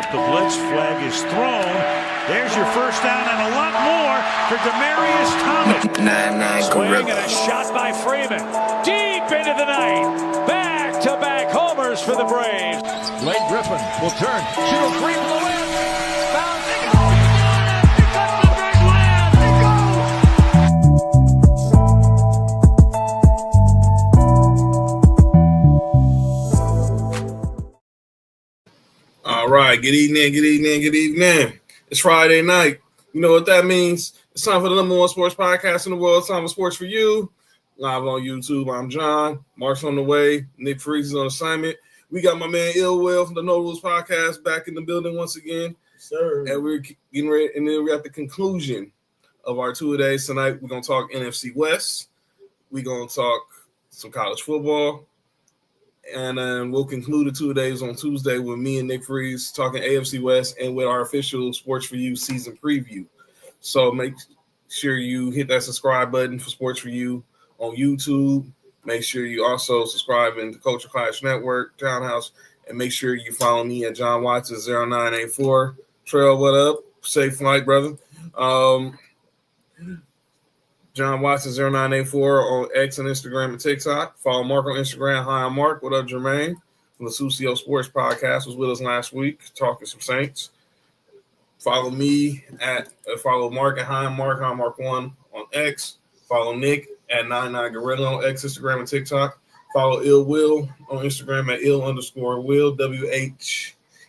up. The blitz flag is thrown. There's your first down and a lot more for Demaryius Thomas. Swing and a shot by Freeman. Deep into the night. Back-to-back homers for the Braves. Blake Griffin will turn. Shoot a three from the win. Found. They go. Pick up the big win. They go. All right. Good evening. It's Friday night. You know what that means? It's time for the number one sports podcast in the world. It's time for Sports4U. Live on YouTube. I'm John. Mark's on the way. Nick Freeze is on assignment. We got my man Ill Will from the No Rules Podcast back in the building once again. Sir. And we're getting ready, and then we're at the conclusion of our two-a-days tonight. We're going to talk NFC West. We're going to talk some college football. And then we'll conclude the 2 days on Tuesday with me and Nick Freeze talking AFC West and with our official Sports4U season preview. So make sure you hit that subscribe button for Sports4U on YouTube. Make sure you also subscribe in the Culture Clash Network, Townhouse, and make sure you follow me at John Watson 0984. Trail, what up? Safe flight, brother. John Watson 0984 on X and Instagram and TikTok. Follow Mark on Instagram. Hi, I'm Mark. What up, Jermaine? From the Sucio Sports Podcast was with us last week, talking some Saints. Follow me follow Mark at Hi, I'm Mark 1 on X. Follow Nick at 99Gorilla on X, Instagram, and TikTok. Follow Ill Will on Instagram at ill_Will,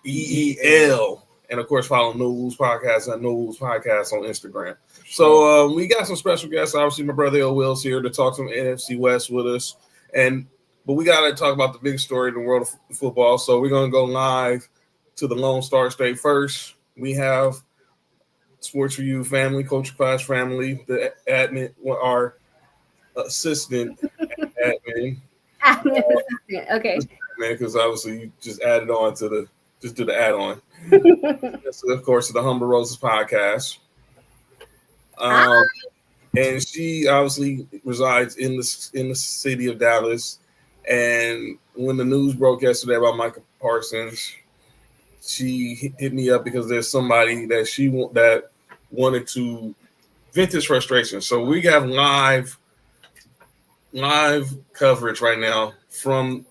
WHEEL. And, of course, follow No Rules Podcast at No Rules Podcast on Instagram. So we got some special guests. Obviously, my brother Ill Will's here to talk some NFC West with us. But we got to talk about the big story in the world of football. So we're going to go live to the Lone Star State first. We have Sports4U family, Culture Clash family, the admin, our assistant admin. Admin assistant, okay. Because obviously you just added on to just do the add-on. So, of course, the Humble Roses podcast. And she obviously resides in the city of Dallas. And when the news broke yesterday about Micah Parsons, she hit me up because there's somebody that wanted to vent his frustration. So we have live coverage right now from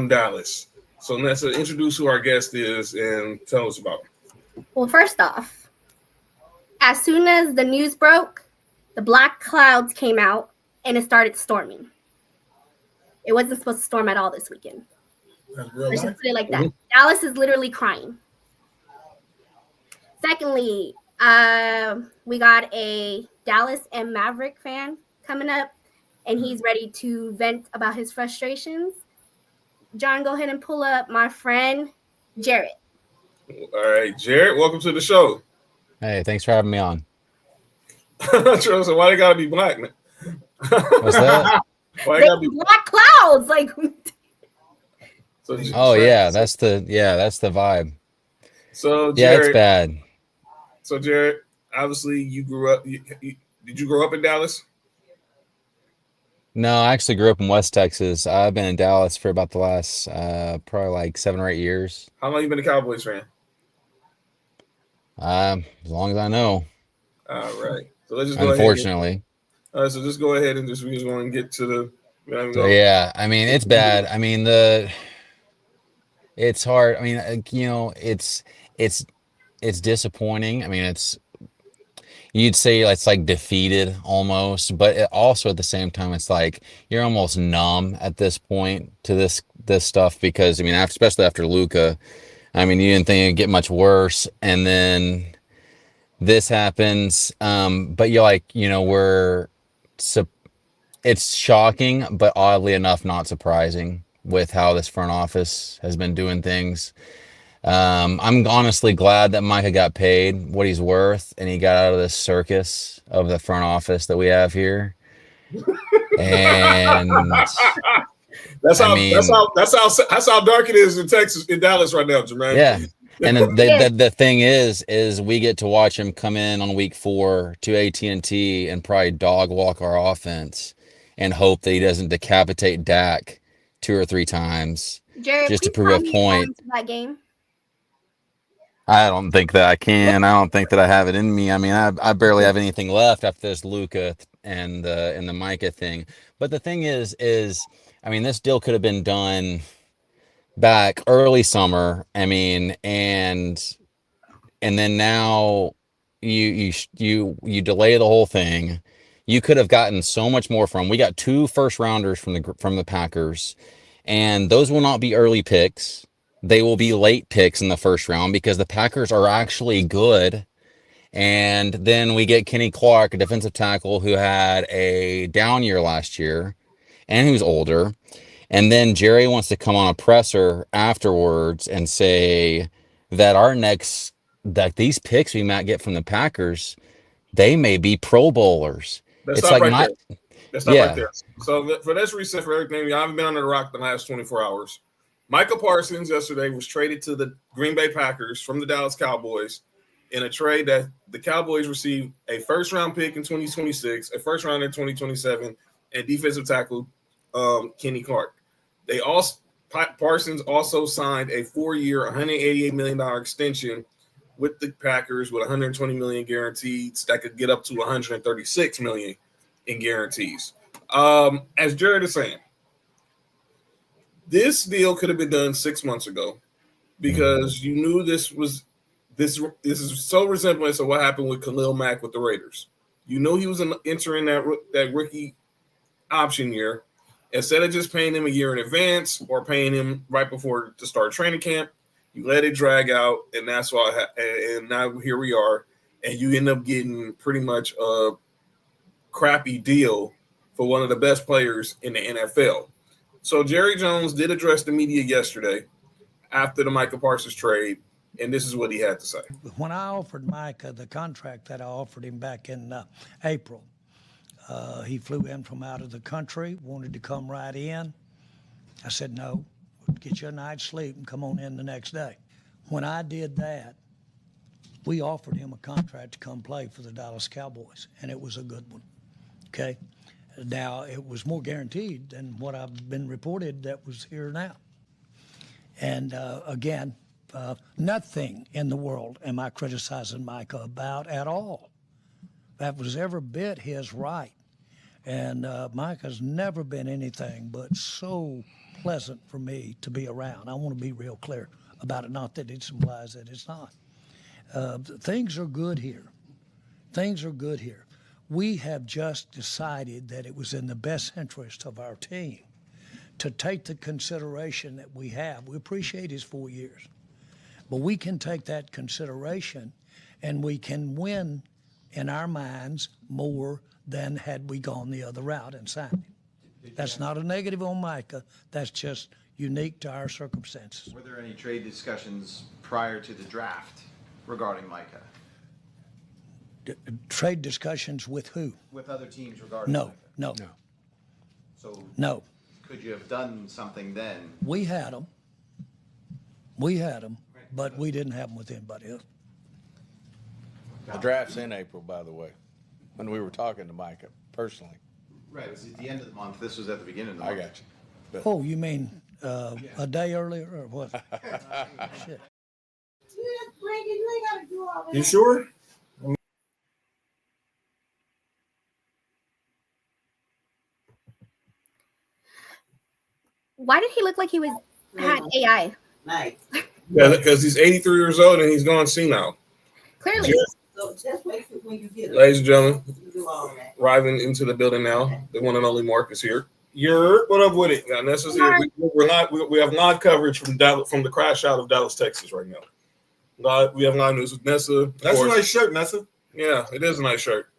Dallas. So Nessa, introduce who our guest is and tell us about him. Well, first off, as soon as the news broke, the black clouds came out and it started storming. It wasn't supposed to storm at all this weekend. Let's just put it like that. Mm-hmm. Dallas is literally crying. Secondly, we got a Dallas and Maverick fan coming up, and he's ready to vent about his frustrations. John, go ahead and pull up my friend, Jarrett. All right, Jarrett, welcome to the show. Hey, thanks for having me on. So why they gotta be black, man? What's that? Why they gotta be black clouds? Like, that's the vibe. So Jarrett, yeah, it's bad. So Jarrett, obviously you grew up. Did you grow up in Dallas? No, I actually grew up in West Texas. I've been in Dallas for about the last probably like 7 or 8 years. How long you been a Cowboys fan? As long as I know. All right. So let's just go unfortunately. All right, so just go ahead and we just want to get to the. Yeah, I mean it's bad. I mean it's hard. I mean it's disappointing. I mean you'd say it's like defeated almost, but also at the same time it's like you're almost numb at this point to this stuff because I mean especially after Luka, I mean you didn't think it'd get much worse, and then this happens. But you're like it's shocking, but oddly enough not surprising with how this front office has been doing things. I'm honestly glad that Micah got paid what he's worth and he got out of this circus of the front office that we have here. And that's how dark it is in Texas, in Dallas right now, Jermaine. Yeah. And the thing is we get to watch him come in on week 4 to AT&T and probably dog walk our offense and hope that he doesn't decapitate Dak 2 or 3 times Jared, just to prove a point. That game. I don't think that I can. I don't think that I have it in me. I mean, I barely have anything left after this Luka and the Micah thing. But the thing is, I mean, this deal could have been done back early summer. I mean, and then now you delay the whole thing. You could have gotten so much more from. We got 2 first rounders from the Packers, and those will not be early picks. They will be late picks in the first round because the Packers are actually good. And then we get Kenny Clark, a defensive tackle who had a down year last year and who's older. And then Jerry wants to come on a presser afterwards and say that these picks we might get from the Packers, they may be Pro Bowlers. Let's It's stop like right there. Let's stop Yeah. right there. So for this reset for everything, I haven't been under the rock the last 24 hours. Micah Parsons yesterday was traded to the Green Bay Packers from the Dallas Cowboys in a trade that the Cowboys received a first-round pick in 2026, a first-round in 2027, and defensive tackle Kenny Clark. Parsons also signed a 4-year, $188 million extension with the Packers with $120 million guarantees that could get up to $136 million in guarantees. As Jared is saying, this deal could have been done 6 months ago because you knew this is so resemblance of what happened with Khalil Mack with the Raiders. You knew he was entering that rookie option year. Instead of just paying him a year in advance or paying him right before to start training camp, you let it drag out, and that's why. And now here we are, and you end up getting pretty much a crappy deal for one of the best players in the NFL. So Jerry Jones did address the media yesterday after the Micah Parsons trade, and this is what he had to say. When I offered Micah the contract that I offered him back in April, he flew in from out of the country, wanted to come right in. I said, no, get you a night's sleep and come on in the next day. When I did that, we offered him a contract to come play for the Dallas Cowboys, and it was a good one, okay? Now, it was more guaranteed than what I've been reported that was here now. And again, nothing in the world am I criticizing Micah about at all. That was every bit his right. And Micah's never been anything but so pleasant for me to be around. I want to be real clear about it, not that it implies that it's not. Things are good here. Things are good here. We have just decided that it was in the best interest of our team to take the consideration that we have. We appreciate his 4 years, but we can take that consideration and we can win in our minds more than had we gone the other route and signed him. That's not a negative on Micah. That's just unique to our circumstances. Were there any trade discussions prior to the draft regarding Micah? Trade discussions with who? With other teams regarding No, Micah? no, So no. could you have done something then? We had them, but we didn't have them with anybody else. The draft's in April, by the way, when we were talking to Micah personally. Right, it was at the end of the month. This was at the beginning of the I month. got you. But Oh, you mean a day earlier or what? Shit. You sure? Why did he look like he had AI? Nice. Yeah, because he's 83 years old and he's gone senile. Clearly. So just wait till when you get it. Ladies and gentlemen, You do all that. arriving into the building now, the one and only Mark is here. What up with it? Now, Nessa's here. We have live coverage from the crash out of Dallas, Texas right now. We have live news with Nessa. of That's a course. nice shirt, Nessa. Yeah, it is a nice shirt.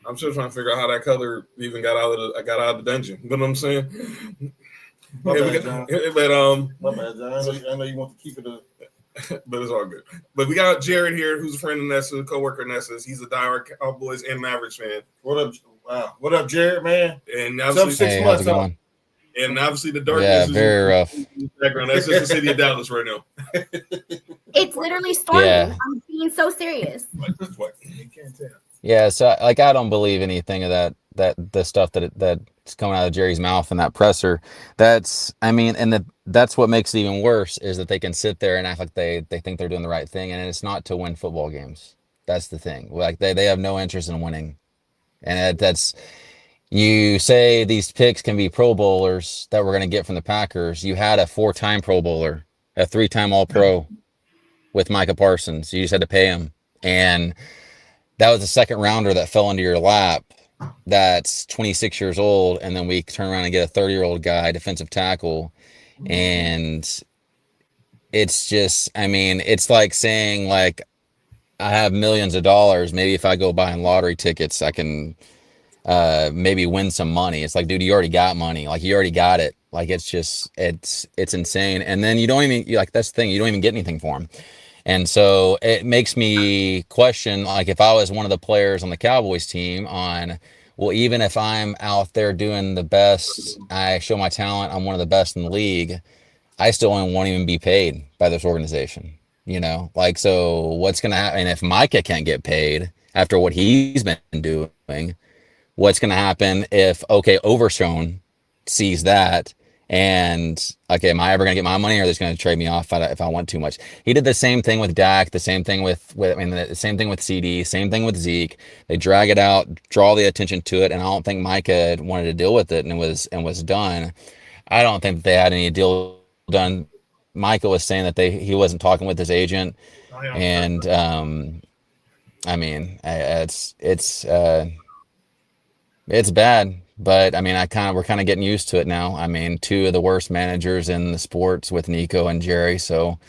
I'm still trying to figure out how that color even got out of the dungeon. You know what I'm saying? My Yeah, bad, John. My bad, John. I know you want to keep it but it's all good. But we got Jared here, who's a friend of Nessa, co-worker of Nessa's. He's a diehard Cowboys and Mavericks fan. What up? Wow. What up, Jared, man? And Sub obviously, 6 Hey, how's months it going? and obviously the darkness Yeah, is very rough. in the background. That's just the city of Dallas right now. It's literally storming. Yeah. I'm being so serious. Like this way. You can't tell. Yeah, so like I don't believe anything of that the stuff that coming out of Jerry's mouth in that presser. That's what makes it even worse is that they can sit there and act like they think they're doing the right thing, and it's not to win football games. That's the thing. Like they have no interest in winning, and that's. You say these picks can be Pro Bowlers that we're going to get from the Packers. You had a 4-time Pro Bowler, a 3-time All-Pro with Micah Parsons. You just had to pay him. And that was a second rounder that fell into your lap that's 26 years old. And then we turn around and get a 30-year-old guy, defensive tackle. And it's just, it's like saying, like, I have millions of dollars. Maybe if I go buying lottery tickets, I can maybe win some money. It's like, dude, you already got money. Like, you already got it. Like, it's just, it's insane. And then you don't even, like, that's the thing, you don't even get anything for them. And so it makes me question, like, if I was one of the players on the Cowboys team well, even if I'm out there doing the best, I show my talent, I'm one of the best in the league, I still won't even be paid by this organization, like, so what's going to happen if Micah can't get paid after what he's been doing? What's going to happen if, Overshown sees that and, am I ever going to get my money, or are they just going to trade me off if I want too much? He did the same thing with Dak, the same thing the same thing with CD, same thing with Zeke. They drag it out, draw the attention to it, and I don't think Micah wanted to deal with it and was done. I don't think that they had any deal done. Micah was saying that he wasn't talking with his agent, and it's bad, but we're kind of getting used to it now. Two of the worst managers in the sports with Nico and Jerry, so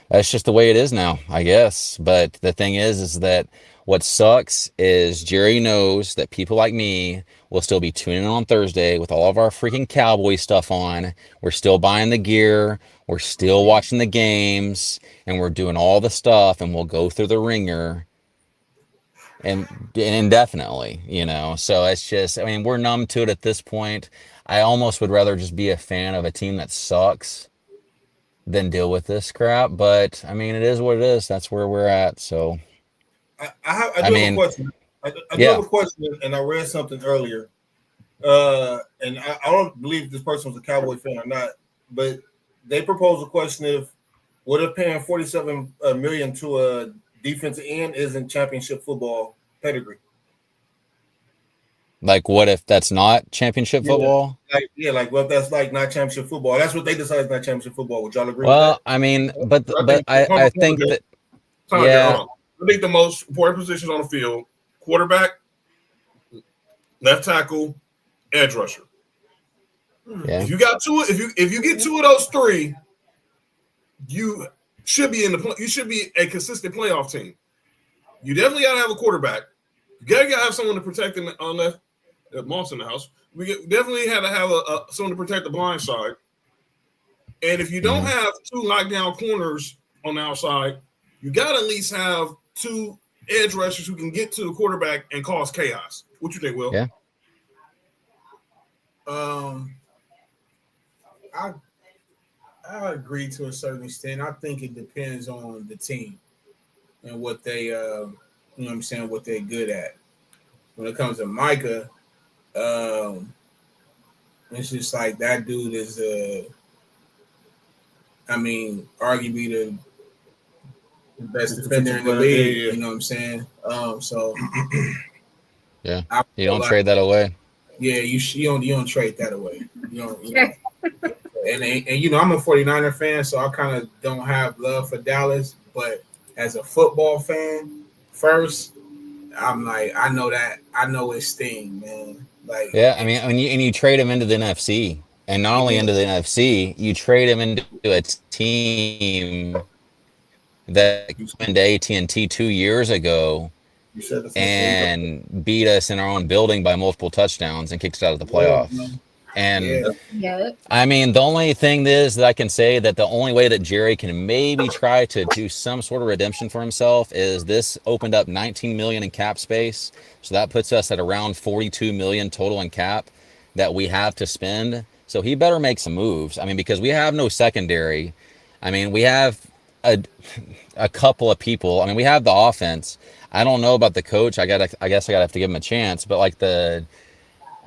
that's just the way it is now, I guess. But the thing is that what sucks is Jerry knows that people like me will still be tuning in on Thursday with all of our freaking Cowboy stuff on. We're still buying the gear, we're still watching the games, and we're doing all the stuff, and we'll go through the ringer and indefinitely, so it's just, we're numb to it at this point. I almost would rather just be a fan of a team that sucks than deal with this crap, but it is what it is. That's where we're at. So I have a question. I have a question, and I read something earlier, and I don't believe if this person was a Cowboy fan or not, but they proposed a question what if paying $47 million to a defensive end isn't championship football pedigree? Like, what if that's not championship football? What if that's like not championship football? That's what they decided is not championship football. Would y'all agree with that? I think that I think the most important positions on the field: quarterback, left tackle, edge rusher. Yeah. If you got if you get two of those three, you should be you should be a consistent playoff team. You definitely got to have a quarterback. You got to have someone to protect them on that. Moss in the house. We definitely had to have someone to protect the blind side. And if you don't have two lockdown corners on the outside, you got to at least have two edge rushers who can get to the quarterback and cause chaos. What you think, Will? Yeah. I agree to a certain extent. I think it depends on the team and what they, what they're good at. When it comes to Micah, it's just like that dude is, arguably the best defender in the league. You know what I'm saying? Yeah, you don't trade that away. Yeah, you don't trade that away. And I'm a 49er fan, so I kind of don't have love for Dallas. But as a football fan, first, I'm like, I know his sting, man. Like, yeah, when you trade him into the NFC, and not only into the NFC, you trade him into a team that went to AT&T 2 years ago and beat us in our own building by multiple touchdowns and kicked us out of the playoffs. And the only thing is that I can say that the only way that Jerry can maybe try to do some sort of redemption for himself is this opened up $19 million in cap space. So that puts us at around $42 million total in cap that we have to spend. So he better make some moves. Because we have no secondary. We have a couple of people. We have the offense. I don't know about the coach. I guess I gotta have to give him a chance. But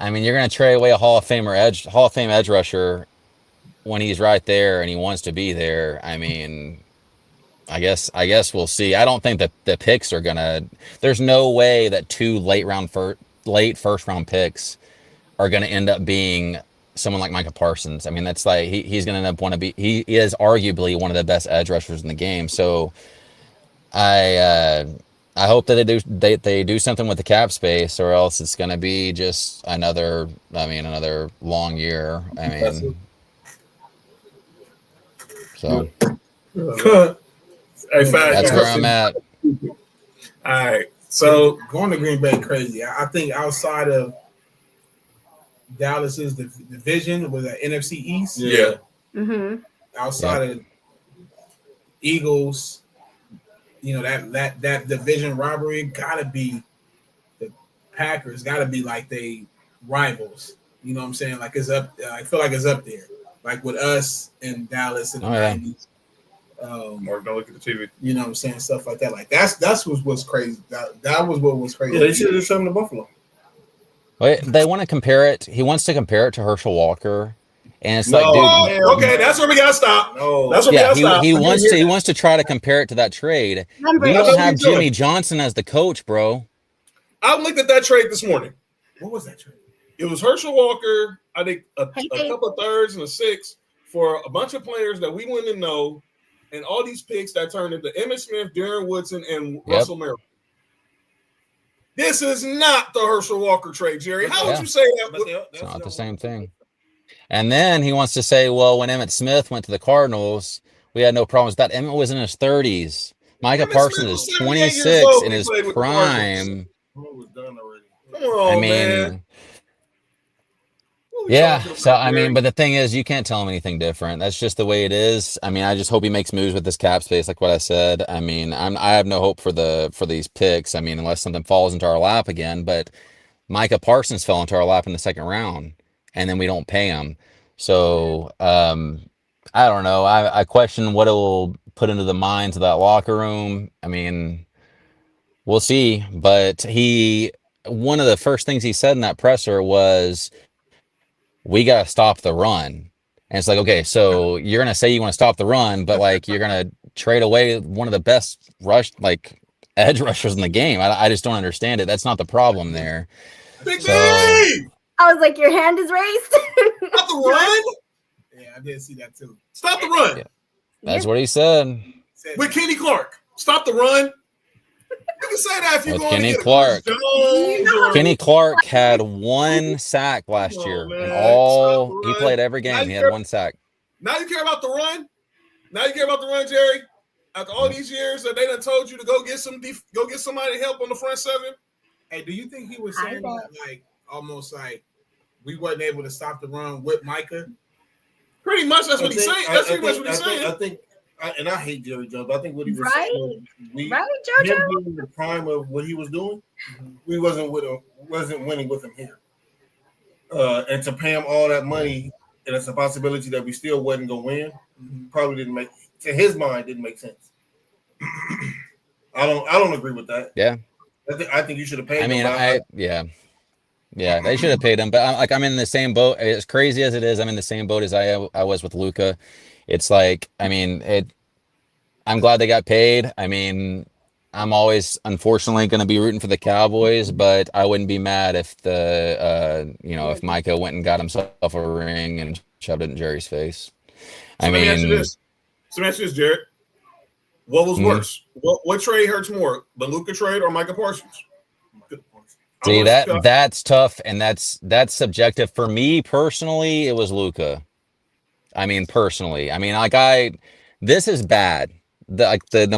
I mean, you're going to trade away a Hall of Fame edge rusher when he's right there and he wants to be there. I mean, I guess we'll see. I don't think that the picks are gonna. There's no way that 2 late first round picks are gonna end up being someone like Micah Parsons. I mean, that's like he's gonna end up he is arguably one of the best edge rushers in the game. So I hope that they do something with the cap space, or else it's gonna be just another long year. I mean, so. Hey, that's where I'm at. All right. So going to Green Bay crazy. I think outside of Dallas's division with the NFC East. Yeah. Mm-hmm. Outside of Eagles, that division rivalry gotta be the Packers. Gotta be like they rivals. You know what I'm saying? Like it's up. I feel like it's up there. Like with us and Dallas in the 90s. Mark, don't look at the TV. You know what I'm saying? Stuff like that. Like that's what's crazy. That was what was crazy. Yeah, they should have done something to Buffalo. Wait, they want to compare it. He wants to compare it to Herschel Walker, and it's like, dude. Okay, that's where we gotta stop. No, that's where we gotta stop. He wants to try to compare it to that trade. We don't have Jimmy Johnson as the coach, bro. I looked at that trade this morning. What was that trade? It was Herschel Walker. I think a couple of thirds and a 6 for a bunch of players that we wouldn't know. And all these picks that turned into Emmitt Smith, Darren Woodson, and Russell Merrill. This is not the Herschel Walker trade, Jerry. How would you say that? It's not the same thing. And then he wants to say, well, when Emmitt Smith went to the Cardinals, we had no problems with that. Emmitt was in his 30s. Micah Parsons is 26 in his prime. Come on, man. Yeah, so I mean, but the thing is, you can't tell him anything different. That's just the way it is. I mean, I just hope he makes moves with this cap space, like what I said. I mean, I have no hope for these picks. I mean, unless something falls into our lap again. But Micah Parsons fell into our lap in the 2nd round, and then we don't pay him. So I don't know. I question what it will put into the minds of that locker room. I mean, we'll see. But one of the first things he said in that presser was, we got to stop the run. And it's like, okay, so you're going to say you want to stop the run, but like you're going to trade away one of the best edge rushers in the game. I just don't understand it. That's not the problem there. Big so, I was like, your hand is raised. Stop the run? Yeah, I did see that too. Stop the run. Yeah. That's what he said. With Kenny Clark. Stop the run. You can say that if you're going Kenny to Clark. Jones. Kenny Clark had 1 sack last year. And he played every game. He had 1 sack. Now you care about the run? Now you care about the run, Jerry? After all these years that they done told you to go get somebody to help on the front 7? Hey, do you think he was saying that like almost like we wasn't able to stop the run with Micah? Pretty much that's what he's saying. That's pretty much what he's saying. I think I hate Jerry Jones. But I think what he was saying, Jojo? him being in the prime of what he was doing, we wasn't winning with him here. And to pay him all that money, and it's a possibility that we still wasn't gonna win, probably didn't make sense. I don't agree with that. Yeah, I think you should have paid. I mean, they should have paid him. But I'm in the same boat. As crazy as it is, I'm in the same boat as I was with Luka. It's like, I mean, I'm glad they got paid. I mean, I'm always, unfortunately, going to be rooting for the Cowboys, but I wouldn't be mad if if Micah went and got himself a ring and shoved it in Jerry's face. Let me ask you this, Jared. What was worse? What trade hurts more, the Luka trade or Micah Parsons? See, that's tough, and that's subjective. For me personally, it was Luka. I mean, personally, this is bad. The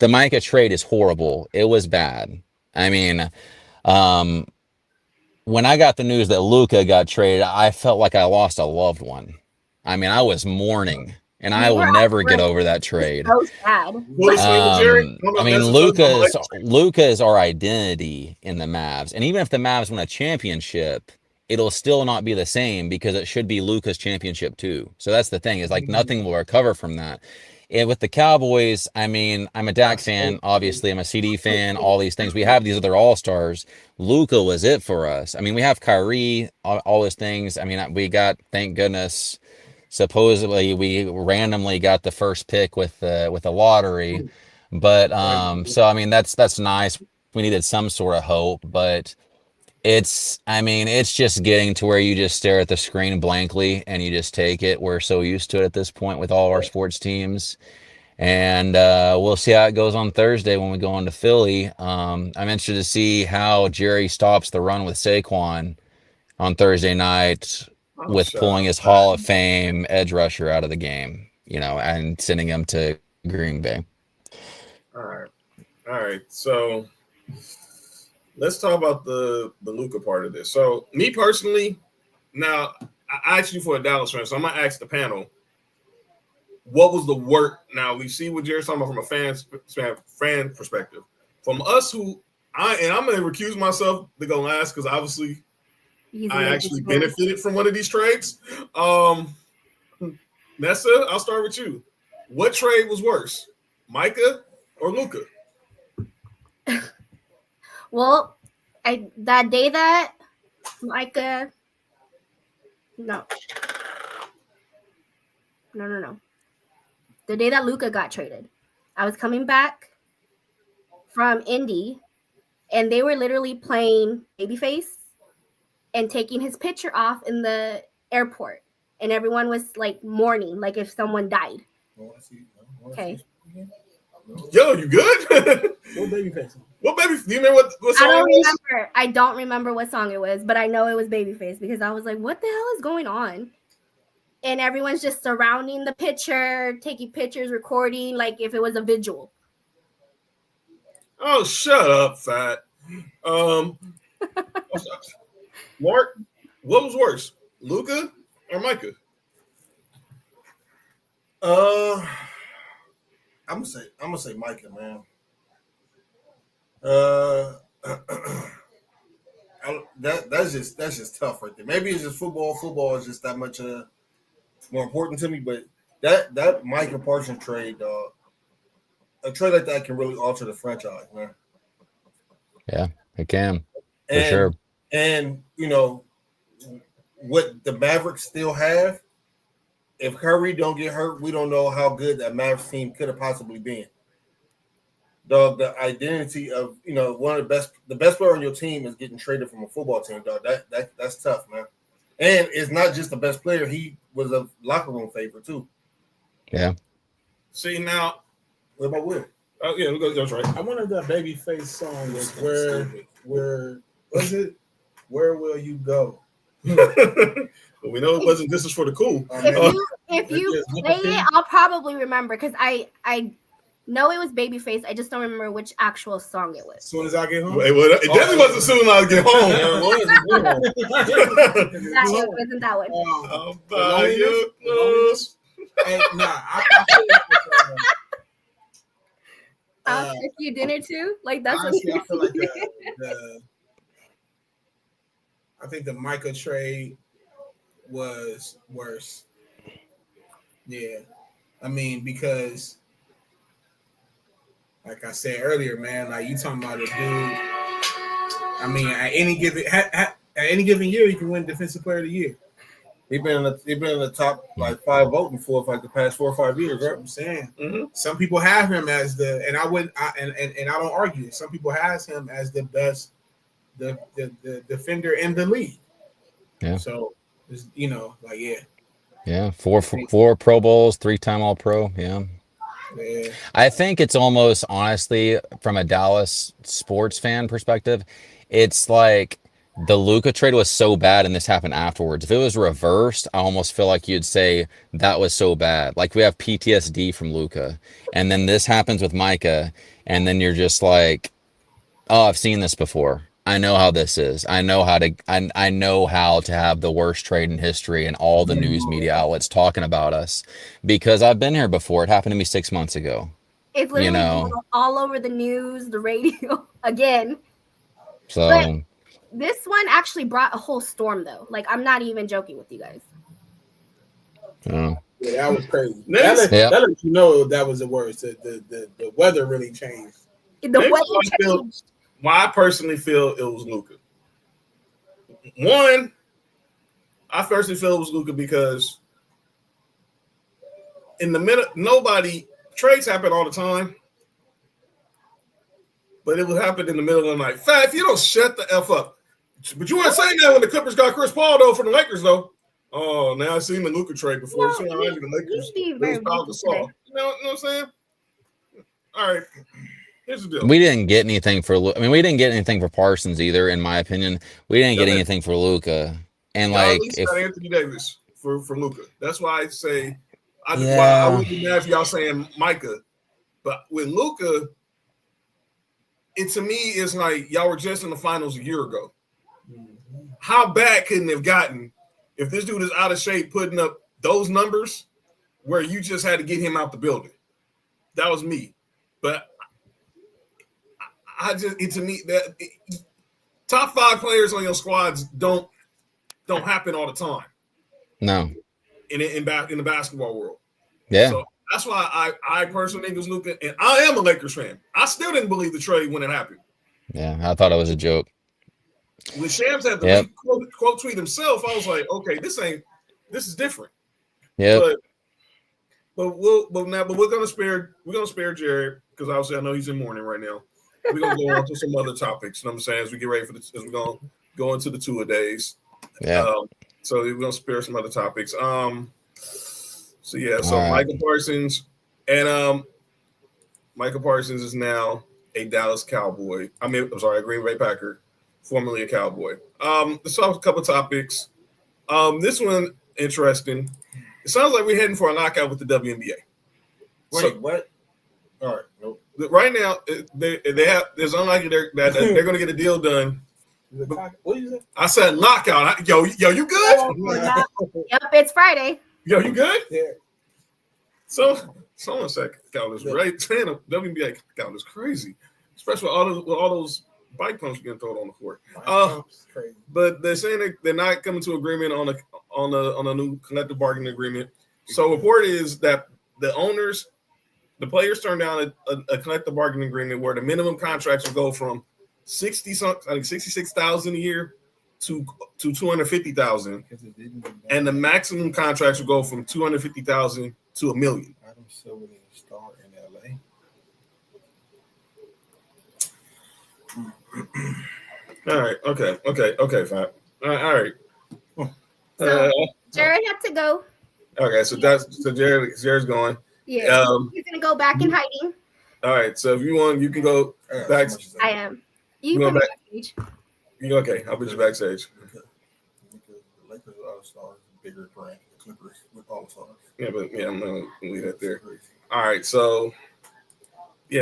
Micah trade is horrible. It was bad. I mean, when I got the news that Luka got traded, I felt like I lost a loved one. I mean, I was mourning, and I will never get over that trade. So sad. I mean, Luka is our identity in the Mavs, and even if the Mavs win a championship, it'll still not be the same because it should be Luka's championship too. So that's the thing, is like nothing will recover from that. with the Cowboys, I mean, I'm a Dak fan. Obviously, I'm a CD fan. All these things. We have these other all-stars. Luka was it for us. I mean, we have Kyrie, all those things. I mean, we got, thank goodness, supposedly we randomly got the first pick with the lottery. But so I mean, that's nice. We needed some sort of hope, but I mean, it's just getting to where you just stare at the screen blankly and you just take it. We're so used to it at this point with all our sports teams. And we'll see how it goes on Thursday when we go into Philly. I'm interested to see how Jerry stops the run with Saquon on Thursday night with pulling his Hall of Fame edge rusher out of the game, and sending him to Green Bay. All right. So let's talk about the Luka part of this. So me personally, now I asked you for a Dallas fan, so I'm gonna ask the panel, what was the work? Now we see what Jerry's talking about from a fan perspective. From us I'm gonna recuse myself to go last because obviously I actually benefited from one of these trades. Nessa, I'll start with you. What trade was worse, Micah or Luka? Well, that day that Micah, no. The day that Luka got traded, I was coming back from Indy, and they were literally playing Babyface and taking his picture off in the airport, and everyone was like mourning, like if someone died. Okay. Yo, you good? What Babyface? What baby? Do you remember what song I don't remember what song it was, but I know it was Babyface because I was like, what the hell is going on? And everyone's just surrounding the picture, taking pictures, recording, like if it was a vigil. Oh, shut up, fat. Mark, what was worse, Luka or Micah? I'm gonna say Micah, man. That's just tough right there. Maybe it's just football. Football is just that much more important to me. But that Micah Parsons trade, a trade like that can really alter the franchise, man. Yeah, it can for sure. And what the Mavericks still have. If Curry don't get hurt, we don't know how good that Mavericks team could have possibly been. Dog, the identity of one of the best player on your team is getting traded from a football team, dog. That's tough, man. And it's not just the best player; he was a locker room favorite too. Yeah. See now, what about Will? Oh yeah, that's right. I wonder if that Babyface song was where was it? Where will you go? But we know it wasn't. This is for the cool. If you play it, I'll probably remember because I know it was Babyface. I just don't remember which actual song it was. As soon as I get home. It definitely wasn't soon as I get home. That wasn't that one. I'll buy your clothes. Hey, I feel like I'll cook you dinner too. Like that's honestly, what I feel like I think the Micah trade was worse. Yeah. I mean, because like I said earlier, man, like you talking about a dude. I mean, at any given year, you can win Defensive Player of the Year. They've been in the top like 5 voting for like the past 4 or 5 years, right? I'm saying some people have him as and I don't argue. Some people has him as the best, the defender in the league. Yeah. So Yeah, four Pro Bowls, 3-time All-Pro. Yeah. I think it's almost, honestly, from a Dallas sports fan perspective, it's like the Luka trade was so bad and this happened afterwards. If it was reversed, I almost feel like you'd say that was so bad. Like we have PTSD from Luka, and then this happens with Micah, and then you're just like, oh, I've seen this before. I know how this is. I know how to have the worst trade in history and all the news media outlets talking about us because I've been here before. It happened to me 6 months ago. It's literally all over the news, the radio again. So but this one actually brought a whole storm though. Like I'm not even joking with you guys. Yeah, that was crazy. Next, That lets you know that was the worst. The weather really changed. Why I personally feel it was Luka. One, I personally feel it was Luka because in the middle, trades happen all the time, but it would happen in the middle of the night. If you don't shut the F up. But you weren't saying that when the Clippers got Chris Paul, though, for the Lakers, though. Oh, now I've seen the Luka trade before. The Lakers. You know what I'm saying? All right. Here's the deal. We didn't get anything for. We didn't get anything for Parsons either. In my opinion, we didn't get anything for Luka. And like, if got Anthony Davis for Luka, that's why I say I wouldn't be mad if y'all saying Micah, but with Luka, it to me is like y'all were just in the finals a year ago. How bad couldn't it have gotten if this dude is out of shape, putting up those numbers where you just had to get him out the building? That was me, but. To me that top 5 players on your squads don't happen all the time. No, in the basketball world. Yeah. So that's why I personally think it was Luka, and I am a Lakers fan. I still didn't believe the trade when it happened. Yeah, I thought it was a joke. When Shams had to quote tweet himself, I was like, okay, this is different. Yeah. But we're gonna spare Jared because obviously I know he's in mourning right now. We're gonna go on to some other topics. You know what I'm saying? As we get ready as we're gonna go into the two-a-days. Yeah. So we're gonna spare some other topics. So Michael Parsons and Michael Parsons is now a Dallas Cowboy. A Green Bay Packer, formerly a Cowboy. Let's talk a couple topics. This one interesting. It sounds like we're heading for a knockout with the WNBA. Wait, what? All right, nope. Right now, there's unlikely that they're going to get a deal done. What you say? I said knockout. Yo, you good? Yep, it's Friday. Yo, you good? Yeah. So someone said count is right. Saying WNBA count is crazy, especially with all those bike pumps getting thrown on the court. But they're saying they're not coming to agreement on a new collective bargaining agreement. So report is that the players turned down a collective bargaining agreement where the minimum contracts will go from $66,000 a year to $250,000, and the maximum contracts will go from $250,000 to $1 million. Adam Silver need to start in LA. All right. Okay. Fine. All right. So Jared had to go. Okay. So Jared's going. Yeah. He's gonna go back in hiding. All right. So if you want, you can go back. I am. You can go backstage. Okay. I'll put you backstage. Because the Lakers are stars, bigger brand. The Clippers with all stars. Yeah, but I'm gonna leave that there. All right. So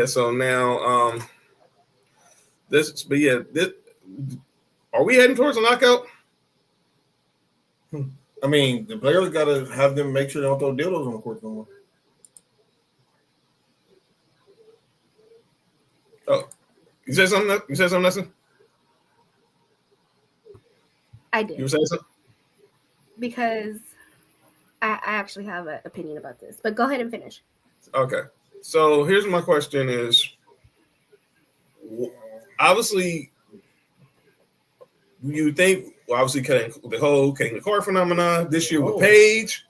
So now are we heading towards a knockout? I mean, the players got to have them make sure they don't throw dildos on the court no more. Oh, you said something? Nelson? I did. You were saying something? Because I actually have an opinion about this, but go ahead and finish. Okay. So here's my question is, obviously, you think, obviously, the whole Kane McCord phenomenon this year with Paige,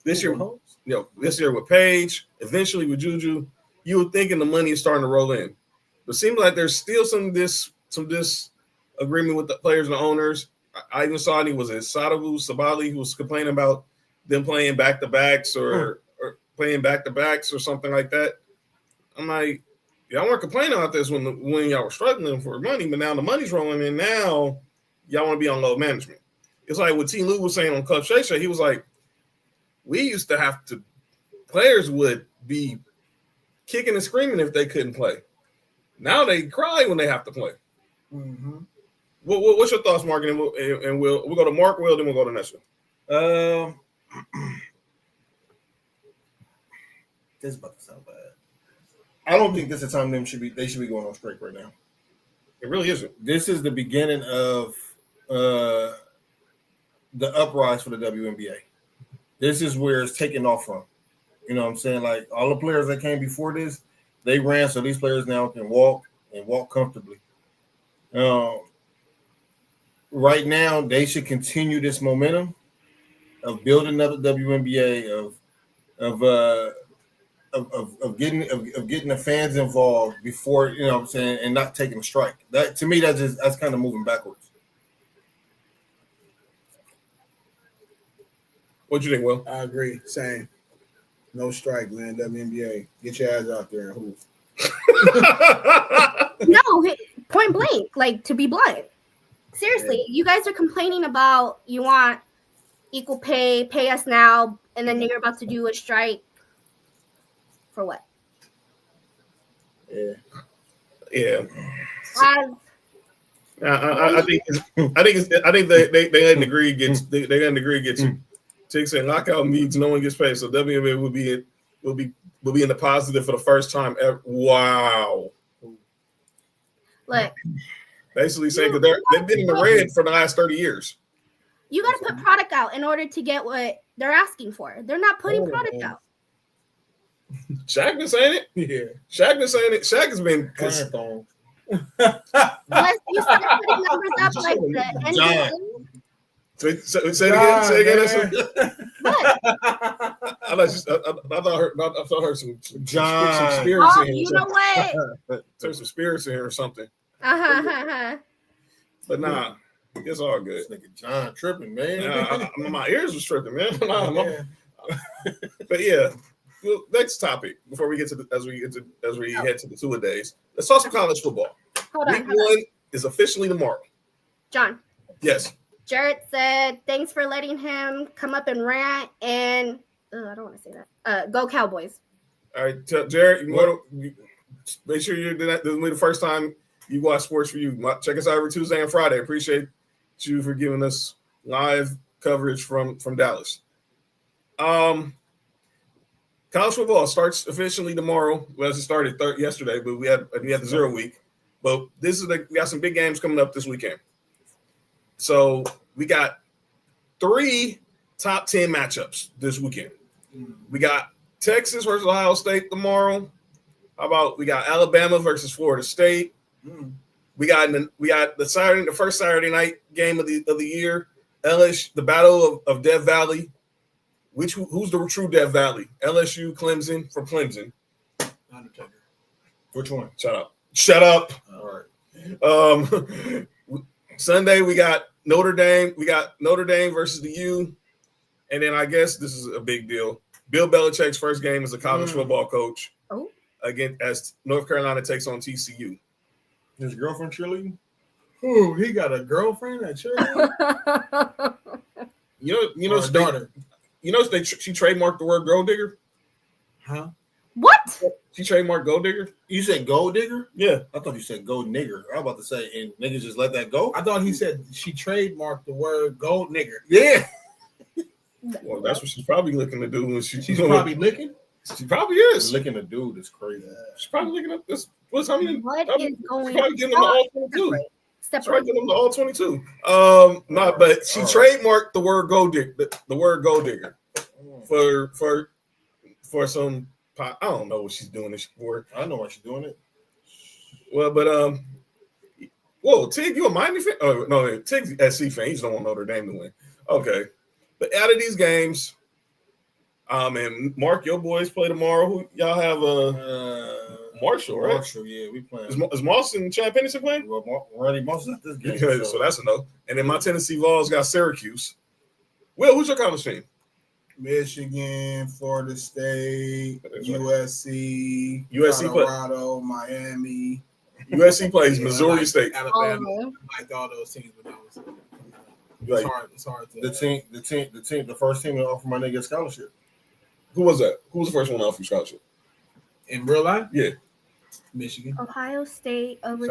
this year with Paige, eventually with Juju, you were thinking the money is starting to roll in. But it seems like there's still some disagreement with the players and the owners. I even saw Sabali who was complaining about them playing back-to-backs or playing back-to-backs or something like that. I'm like, y'all weren't complaining about this when y'all were struggling for money, but now the money's rolling in. Now y'all want to be on load management. It's like what T. Lou was saying on Club Shay Shay. He was like, we used to have to – players would be kicking and screaming if they couldn't play. Now they cry when they have to play. Mm-hmm. What's your thoughts, Mark? And we'll go to Mark, Will, then we'll go to Nessa. This is about to sound bad. I don't think this is the time they should be going on strike right now. It really isn't. This is the beginning of the uprise for the WNBA. This is where it's taking off from. You know what I'm saying? Like all the players that came before this, they ran so these players now can walk and walk comfortably. Right now, they should continue this momentum of building up the WNBA, of getting the fans involved before, you know what I'm saying, and not taking a strike. That to me, that's kind of moving backwards. What you think, Will? I agree. Same. No strike, man. WNBA. Get your ass out there and hoop. No, point blank. Like, to be blunt. Seriously, you guys are complaining about you want equal pay us now, and then you're about to do a strike. For what? Yeah. I think they had an degree gets Tick saying lockout means no one gets paid, so WNBA will be in the positive for the first time ever. Wow. Look, basically saying because they've been in the red for the last 30 years. You got to put product out in order to get what they're asking for. They're not putting product out. Shaq been saying it. Yeah, Shaq been saying it. Shaq has been. Unless you start putting numbers up like the NBA. Say it again. Say it again. I thought I heard some spirits in here. You know what? There's some spirits in here or something. But nah, it's all good. This nigga John tripping, man. My ears was tripping, man. But yeah. Well, next topic before we get to as we head to the two-a-days. Let's talk some college football. Hold on. Week 1 is officially tomorrow. John. Yes. Jared said, thanks for letting him come up and rant and I don't want to say that. Go Cowboys. All right, Jared, make sure you're doing that. This will be the first time you watch Sports4U. Check us out every Tuesday and Friday. Appreciate you for giving us live coverage from Dallas. College football starts officially tomorrow. Well, it started yesterday, but we had the 0 week. But we got some big games coming up this weekend. So we got 3 top 10 matchups this weekend. We got Texas versus Ohio State tomorrow. How about we got Alabama versus Florida State? We got the first Saturday night game of the year. LSU, the Battle of Death Valley. Who's the true Death Valley? LSU, Clemson from Clemson. Undertaker. Which one? Shut up. All right. Sunday we got Notre Dame. We got Notre Dame versus the U, and then I guess this is a big deal. Bill Belichick's first game as a college football coach. Again, as North Carolina takes on TCU. His girlfriend cheerleading? Ooh, he got a girlfriend at cheerleading? His daughter. She trademarked the word gold digger? Huh? What? She trademarked gold digger? You said gold digger? Yeah. I thought you said gold nigger. I was about to say, and niggas just let that go? I thought he said she trademarked the word gold nigger. Yeah. Well, that's what she's probably looking to do when she's probably licking? She probably is. Licking a dude is crazy. She's probably looking at this. What is going probably getting them to on? all 22. Step Right, getting them to all 22. But she trademarked the word gold digger. The word gold digger. For some, I don't know what she's doing this for. I know why she's doing it. Well, but whoa, Tig, you a Miami fan? Oh no, Tig's a SC fan. He just don't want Notre Dame to win. Okay, but out of these games, and Mark, your boys play tomorrow. Who y'all have? Marshall, right? Marshall, yeah, we playing. Is Moss and Chad Pennington playing? Well, Randy Moss is at this game, so that's a no. And then my Tennessee Vols got Syracuse. Will, who's your college team? Michigan, Florida State, USC, Colorado, Miami. USC plays Missouri State, Alabama. I like all those teams, but it's hard to. The first team to offer my nigga a scholarship. Who was that? Who was the first one to offer you scholarship? In real life? Yeah. Michigan. Ohio State over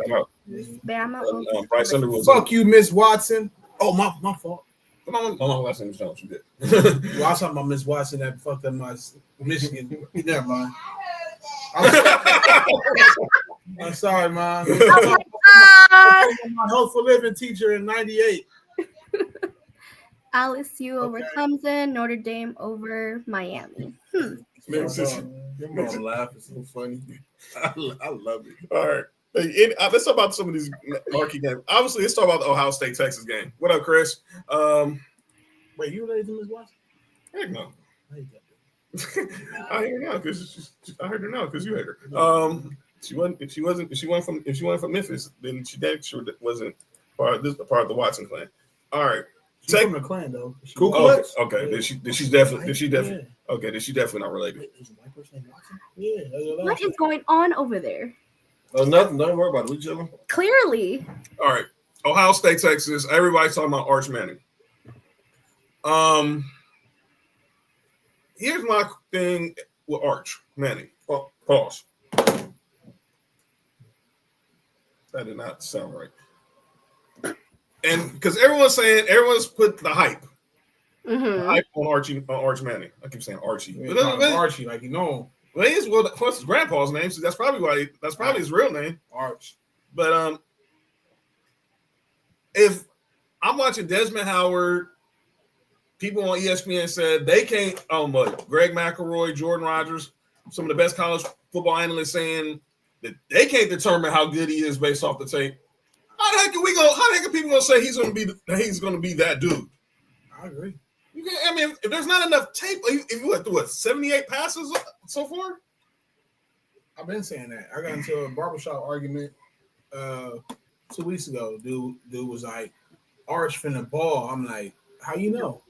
Bama. Bryce Underwood. Fuck you, Miss Watson. Oh, my fault. My last name is Jones. You did. Well, I was talking about Miss Watson that fucked up my Michigan. Never mind. I'm sorry, Mom. Oh my Health for Living teacher in '98. LSU over Clemson, Notre Dame over Miami. Your mom laugh is so funny. I love it. All right. Hey, let's talk about some of these marquee games. Obviously, let's talk about the Ohio State-Texas game. What up, Chris? Wait, you related to Ms. Watson? Heck no. I heard her now because you hate her. If she wasn't from Memphis, then she damn sure wasn't part of the Watson clan. All right. She's from the clan though. Okay. Then she's definitely okay. Then she's definitely not related. Is a white person named Watson? Yeah. What is going on over there? Oh, nothing. Don't worry about it. We chilling. Clearly. All right. Ohio State, Texas. Everybody's talking about Arch Manning. Here's my thing with Arch Manning. Pause. That did not sound right. And because everyone's put the hype. Mm-hmm. Hype on Arch Manning. I keep saying Archie. Archie, like you know. Well, what's his grandpa's name? So that's probably his real name. Arch. But if I'm watching Desmond Howard, people on ESPN said they can't. Greg McElroy, Jordan Rodgers, some of the best college football analysts saying that they can't determine how good he is based off the tape. How the heck are people gonna say he's gonna be that dude? I agree. If there's not enough tape, if you went through 78 passes so far. I've been saying that. I got into a barbershop argument 2 weeks ago. Dude was like, Arch finna ball. I'm like, how you know?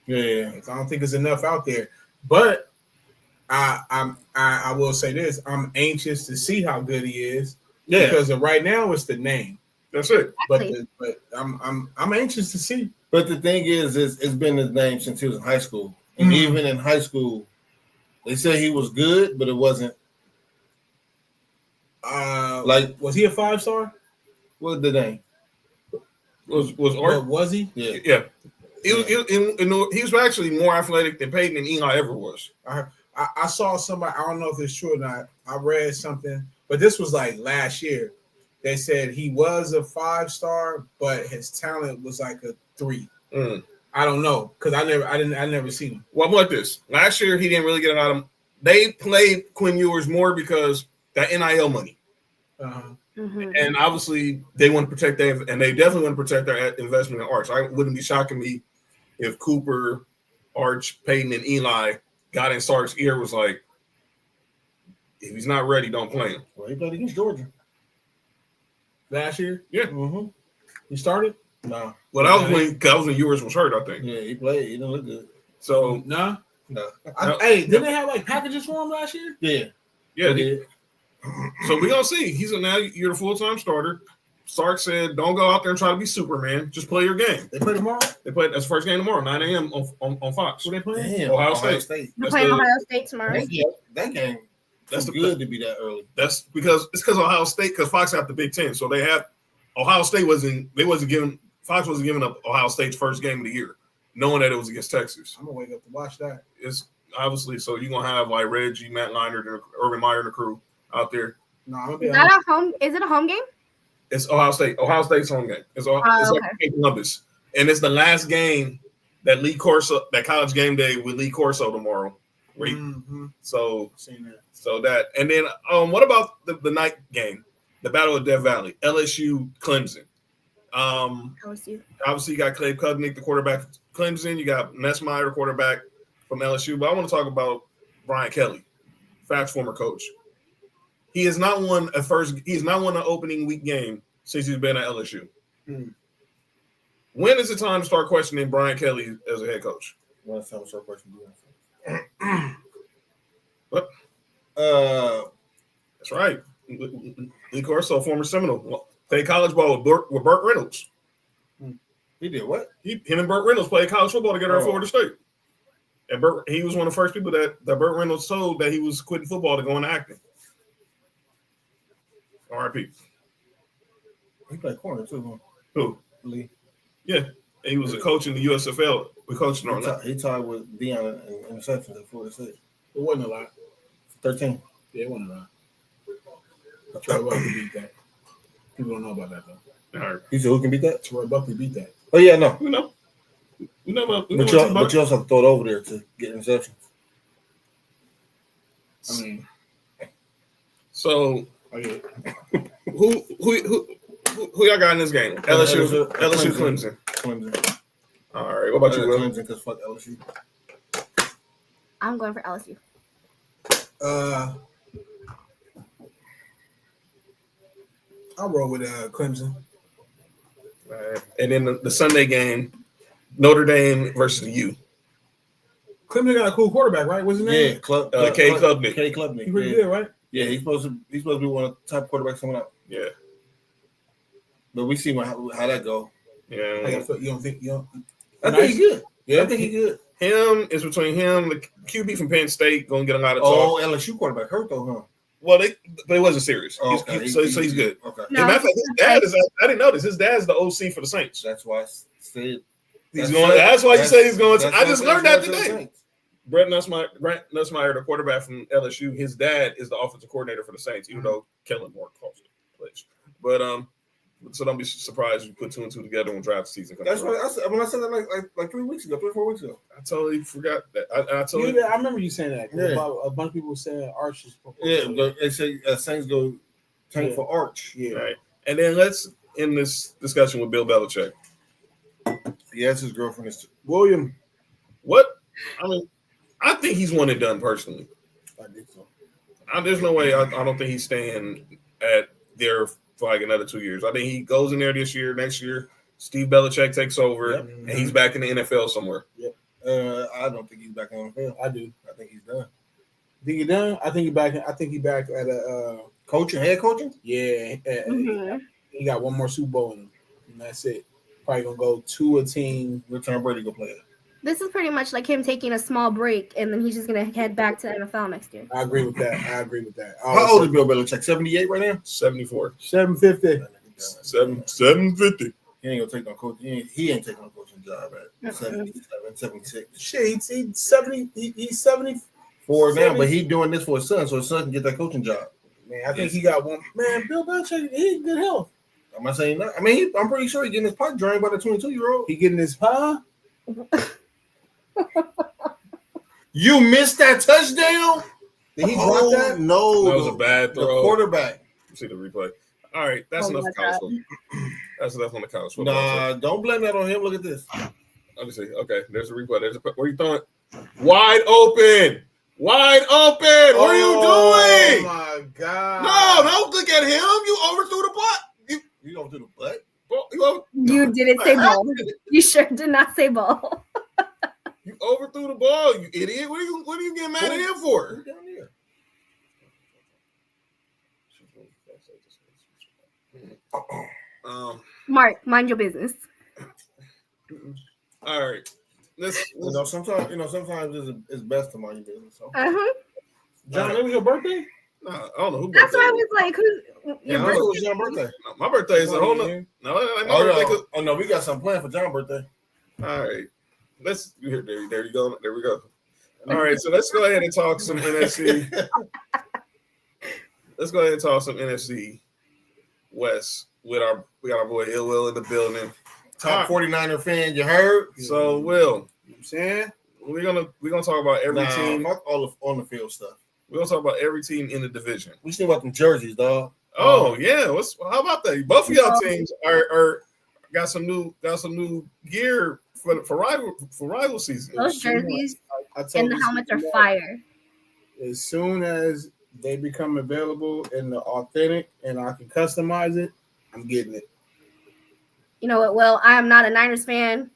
Yeah. I don't think there's enough out there. But I will say this: I'm anxious to see how good he is. Yeah. Because right now it's the name. That's it. But I'm anxious to see. But the thing is it's been his name since he was in high school. And even in high school, they said he was good, but it wasn't. Was he a 5-star? What's the name? Was Arch? Was he? Yeah. He was actually more athletic than Peyton and Eli ever was. I saw somebody, I don't know if it's true or not. I read something, but this was like last year. They said he was a 5-star, but his talent was like a 3. I don't know because I never seen him. Well, I'm like this. Last year he didn't really get it out of him. They played Quinn Ewers more because that NIL money. Mm-hmm. And obviously they want to protect and they definitely want to protect their investment in Arch. I wouldn't be shocking me if Cooper, Arch, Peyton, and Eli got in Sark's ear was like, if he's not ready, don't play him. Well, he played against Georgia last year. Yeah. Mm-hmm. He started? No. Well, that was when Ewers was hurt, I think. Yeah, he played. He didn't look good. So no. Hey, didn't they have like packages for him last year? Yeah. So we're gonna see. You're the full-time starter. Sark said, "Don't go out there and try to be Superman. Just play your game." They play tomorrow. That's the first game tomorrow, 9 a.m. on Fox. Who they playing? Damn, Ohio State. They're playing Ohio State tomorrow. That game. That's good to be that early. That's because Ohio State, because Fox have the Big Ten, so they have Ohio State Fox wasn't giving up Ohio State's first game of the year, knowing that it was against Texas. I'm gonna wake up to watch that. It's obviously so you're gonna have like Reggie, Matt Leinart, Urban Meyer, and the crew out there. No, I'm gonna be Is that a home? Is it a home game? It's Ohio State. Ohio State's home game. It's like Columbus, and it's the last game that college game day with Lee Corso tomorrow. So that, and then what about the night game, the Battle of Death Valley, LSU Clemson? LSU. Obviously, you got Clay Cudnick, the quarterback of Clemson. You got Messmeyer, the quarterback from LSU. But I want to talk about Brian Kelly, Facts former coach. He has not won an opening week game since he's been at LSU. When is the time to start questioning Brian Kelly as a head coach? When is the time to start questioning? What? That's right. Lee Corso, former Seminole, played college ball with Burt Reynolds. He did what? Him and Burt Reynolds played college football together at Florida State. And he was one of the first people that Burt Reynolds told that he was quitting football to go into acting. R.I.P. He played corner too. Who? Lee. Yeah. And he was a coach in the USFL. We coached in Orlando. He tied with Deion in interceptions at Florida State. It wasn't a lot. 13. Yeah, it wasn't a lot. Troy Buckley beat that. People don't know about that though. He said, "Who can beat that?" Troy Buckley beat that. Oh yeah, no. You know. But you also have to throw it over there to get interceptions. I mean, so okay. who y'all got in this game? LSU, Clemson. Clemson. All right. What about you, Will? Clemson, because fuck LSU. I'm going for LSU. I'll roll with Clemson. All right. And then the Sunday game, Notre Dame versus the U. Clemson got a cool quarterback, right? What's his name? Yeah, K. Klubnik. K. Klubnik. He's pretty good, right? Yeah, he's supposed to be one of the top quarterbacks coming up. Yeah. But we see how that go. Yeah. You don't think I think he's good. Yeah, I think he's good. Him is between him, the QB from Penn State, going to get a lot of talk. talk. LSU quarterback hurt though, huh? Well, but it wasn't serious. Oh, so he's good. Okay. No. Matter of fact, his dad is. I didn't notice his dad's the OC for the Saints. That's why I said he's going. That's why you say he's going. I just learned that today. Brett Nussmeier, the quarterback from LSU, his dad is the offensive coordinator for the Saints, even though Kellen Moore calls it plays. But so don't be surprised if you put 2 and 2 together when draft season comes. That's what I said. When I said that like 3 weeks ago, 3 or 4 weeks ago. I totally forgot that. I remember you saying that. Yeah. A bunch of people saying Arch is. Yeah, they say Saints go tank for Arch. Yeah. Right. And then let's end this discussion with Bill Belichick. Yeah, that's his girlfriend is William. What? I mean, I think he's one and done personally. I think so. There's no way. I don't think he's staying at there for like another 2 years. I think he goes in there this year, next year. Steve Belichick takes over, and he's back in the NFL somewhere. Yep. I don't think he's back in the NFL. I do. I think he's done. Think he's done? I think he's back. I think he's back at a coaching, head coaching. Yeah. He got one more Super Bowl in him, and that's it. Probably gonna go to a team. Where Tom Brady go play it. This is pretty much like him taking a small break, and then he's just gonna head back to the NFL next year. I agree with that. How old is Bill Belichick? 78 right now? 74. 750. 750. He ain't gonna take no coach. He ain't taking no coaching job at 77, 76. Shit, he's 70. He's 74 now, but he's doing this for his son, so his son can get that coaching job. Man, I think he got one. Man, Bill Belichick, he's in good health. I'm not saying that. I mean, I'm pretty sure he's getting his pipe drained by the 22-year-old. He getting his pie. You missed that touchdown? Did he drop that? No. That was a bad throw. The quarterback. See the replay. All right, that's enough college football. That's enough on the college football. Nah, don't blame that on him. Look at this. Let me see. Okay, there's a replay. Where you throwing? Wide open. Wide open. What are you doing? Oh my God. No, don't look at him. You overthrew the butt. You overthrew the butt? You didn't say ball. You sure did not say ball. You overthrew the ball, you idiot. What are you getting mad at him for? Mark, mind your business. All right. Sometimes it's best to mind your business. So. John, that was your birthday? No, I don't know who. That's why I was like, who's your birthday? Was John's birthday? No, my birthday is a whole nother. Oh no, we got something planned for John's birthday. All right. There you go. There we go. All right, so let's go ahead and talk some NFC. Let's go ahead and talk some NFC West we got our boy Ill Will in the building. Top 49er fan, you heard? So Will, you know what I'm saying? We're gonna talk about every team. Fuck all the on the field stuff. We're gonna talk about every team in the division. We see about them jerseys, dog. Oh yeah, how about that? Both of y'all teams are got some new gear for rival season. Those jerseys and the helmets are fire. As soon as they become available and they're authentic and I can customize it, I'm getting it. You know what? Well, I am not a Niners fan,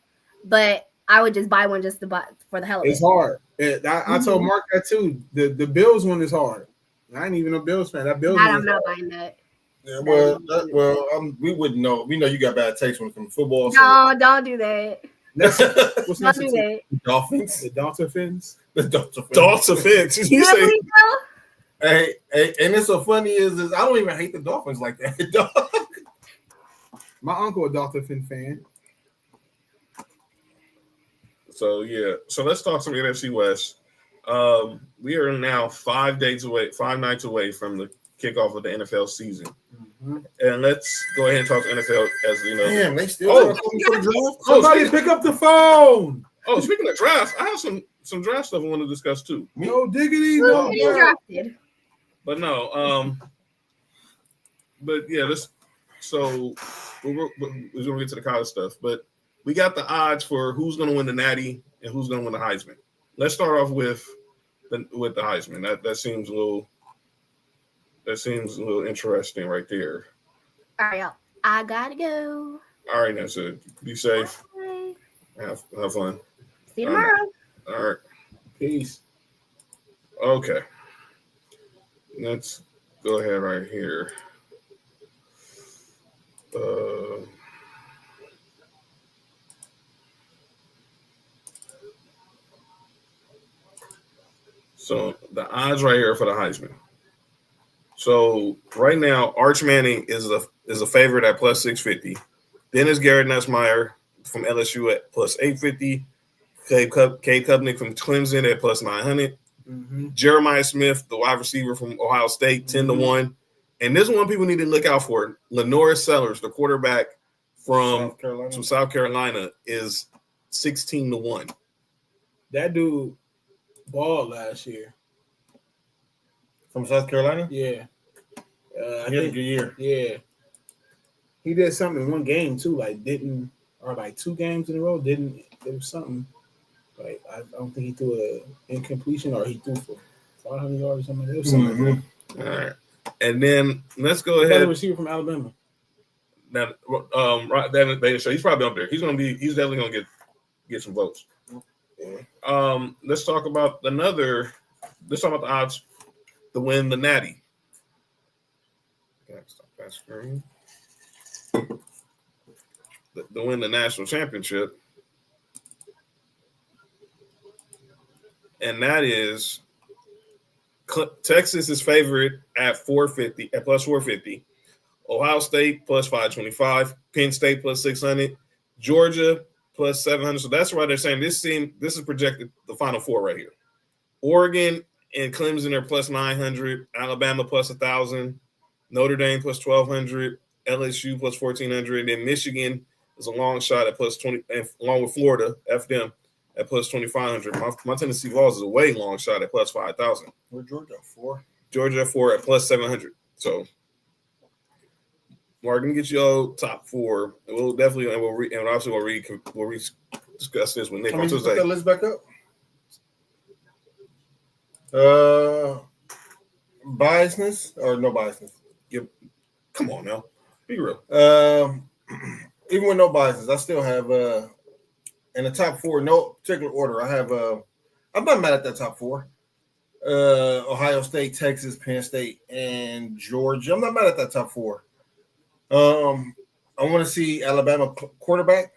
but I would just buy one just to buy for the hell of it. It's hard. I told Mark that too. The Bills one is hard. I ain't even a Bills fan. That Bills one I'm not buying that. Yeah, we wouldn't know. We know you got bad taste when it comes to football. No, don't do that. What's don't do that. Dolphins? The Dolphins? The Dolphins. Dolphins. You say? Hey, and it's so funny is I don't even hate the Dolphins like that. My uncle a Dolphin fan. So yeah, so let's talk some NFC West. We are now 5 nights away from the kickoff of the NFL season. And let's go ahead and talk NFL as you know. Damn, they still Somebody pick up the phone. Oh, speaking of drafts, I have some draft stuff I want to discuss too. No diggity, Who's no. drafted? But no, but yeah, so we're gonna get to the college stuff, but we got the odds for who's gonna win the Natty and who's gonna win the Heisman. Let's start off with the Heisman. That seems a little interesting right there. All right, y'all. I gotta go. All right, that's it. Be safe. Bye. Have fun. See you tomorrow. All right. Peace. Okay. Let's go ahead right here. So the odds right here for the Heisman. So right now, Arch Manning is a favorite at plus 650. Then is Garrett Nussmeier from LSU at plus 850. Cade Klubnik from Clemson at plus 900. Jeremiah Smith, the wide receiver from Ohio State, 10-1. And this is one people need to look out for. Lenore Sellers, the quarterback from South Carolina, is 16-1. That dude balled last year. From South Carolina? Yeah. He had a good year. Yeah. He did something in one game too, like 2 games in a row, there was something. Like I don't think he threw an incompletion or he threw for 500 yards or something. There was something. All right. And then let's go ahead. Another receiver from Alabama. Now, so he's probably up there. He's definitely gonna get some votes. Yeah. Let's talk about the odds to win the Natty. Stop that screen. To win the national championship. And that is Texas is favorite at plus 450. Ohio State plus 525. Penn State plus 600. Georgia plus 700. So that's why they're saying this is projected the Final Four right here. Oregon and Clemson are plus 900. Alabama plus 1,000. Notre Dame plus 1,200. LSU plus 1,400. Then Michigan is a long shot at plus 20, and along with Florida, them at plus 2,500. My Tennessee Vols is a way long shot at plus 5,000. Where Georgia at 4? Georgia at 4 at plus 700. So, Mark, let me get your top 4. We'll definitely we'll discuss this with Nick on Tuesday. Put that list back up. Biasness or no biasness? Yep. Come on now, be real. Even with no biases, I still have in the top 4, no particular order. I have I'm not mad at that top 4. Ohio State, Texas, Penn State, and Georgia. I'm not mad at that top 4. I want to see Alabama quarterback.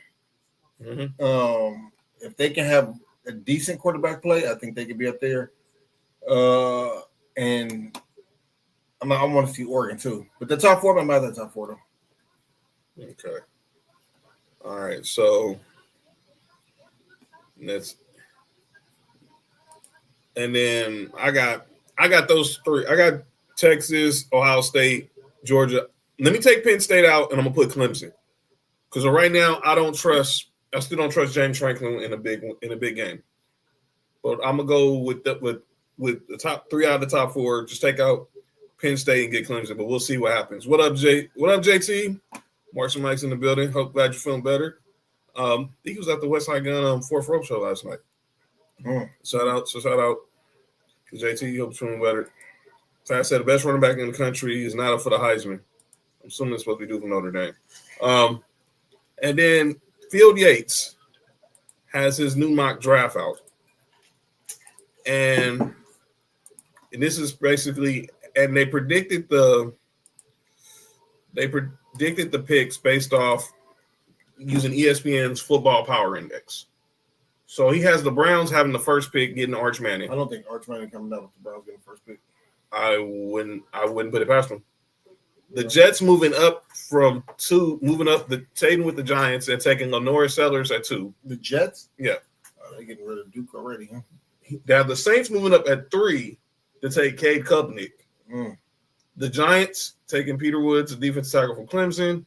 If they can have a decent quarterback play, I think they could be up there. And I want to see Oregon too. But the top 4, I'm not mad at that top 4 though. Okay. All right. So and then I got those 3. I got Texas, Ohio State, Georgia. Let me take Penn State out, and I'm gonna put Clemson because right now I still don't trust James Franklin in a big game. But I'm gonna go with the top 3 out of the top 4. Just take out Penn State and get Clemson, but we'll see what happens. What up, JT? Marshall Mike's in the building. Glad you're feeling better. He was at the West Side Gun 4th Rope show last night. Shout out to JT. Hope you're feeling better. So I said the best running back in the country is not up for the Heisman. I'm assuming it's supposed to be due for Notre Dame. And then Field Yates has his new mock draft out. And this is basically, and they predicted the picks based off using ESPN's Football Power Index. So he has the Browns having the first pick, getting Arch Manning. I don't think Arch Manning coming down with the Browns getting the first pick. I wouldn't put it past them. The Jets moving up from 2, trading with the Giants and taking Lenore Sellers at 2. The Jets? Yeah. They're getting rid of Duke already, huh? Now the Saints moving up at 3 to take Cade Klubnik. The Giants taking Peter Woods, a defensive tackle from Clemson.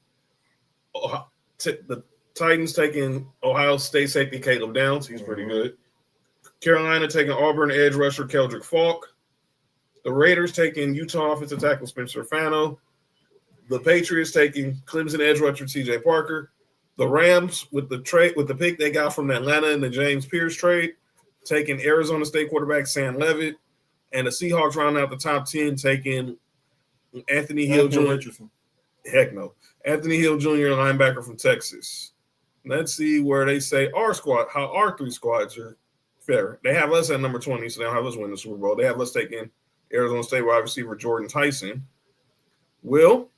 The Titans taking Ohio State safety Caleb Downs. He's pretty good. Carolina taking Auburn edge rusher Keldrick Falk. The Raiders taking Utah offensive tackle Spencer Fano. The Patriots taking Clemson edge rusher T.J. Parker. The Rams with the pick they got from Atlanta in the James Pierce trade, taking Arizona State quarterback Sam Leavitt. And the Seahawks rounding out the top 10, taking Anthony Hill Jr. Heck no. Anthony Hill Jr., linebacker from Texas. Let's see where they say how our three squads are fair. They have us at number 20, so they don't have us win the Super Bowl. They have us taking Arizona State wide receiver Jordan Tyson. Will,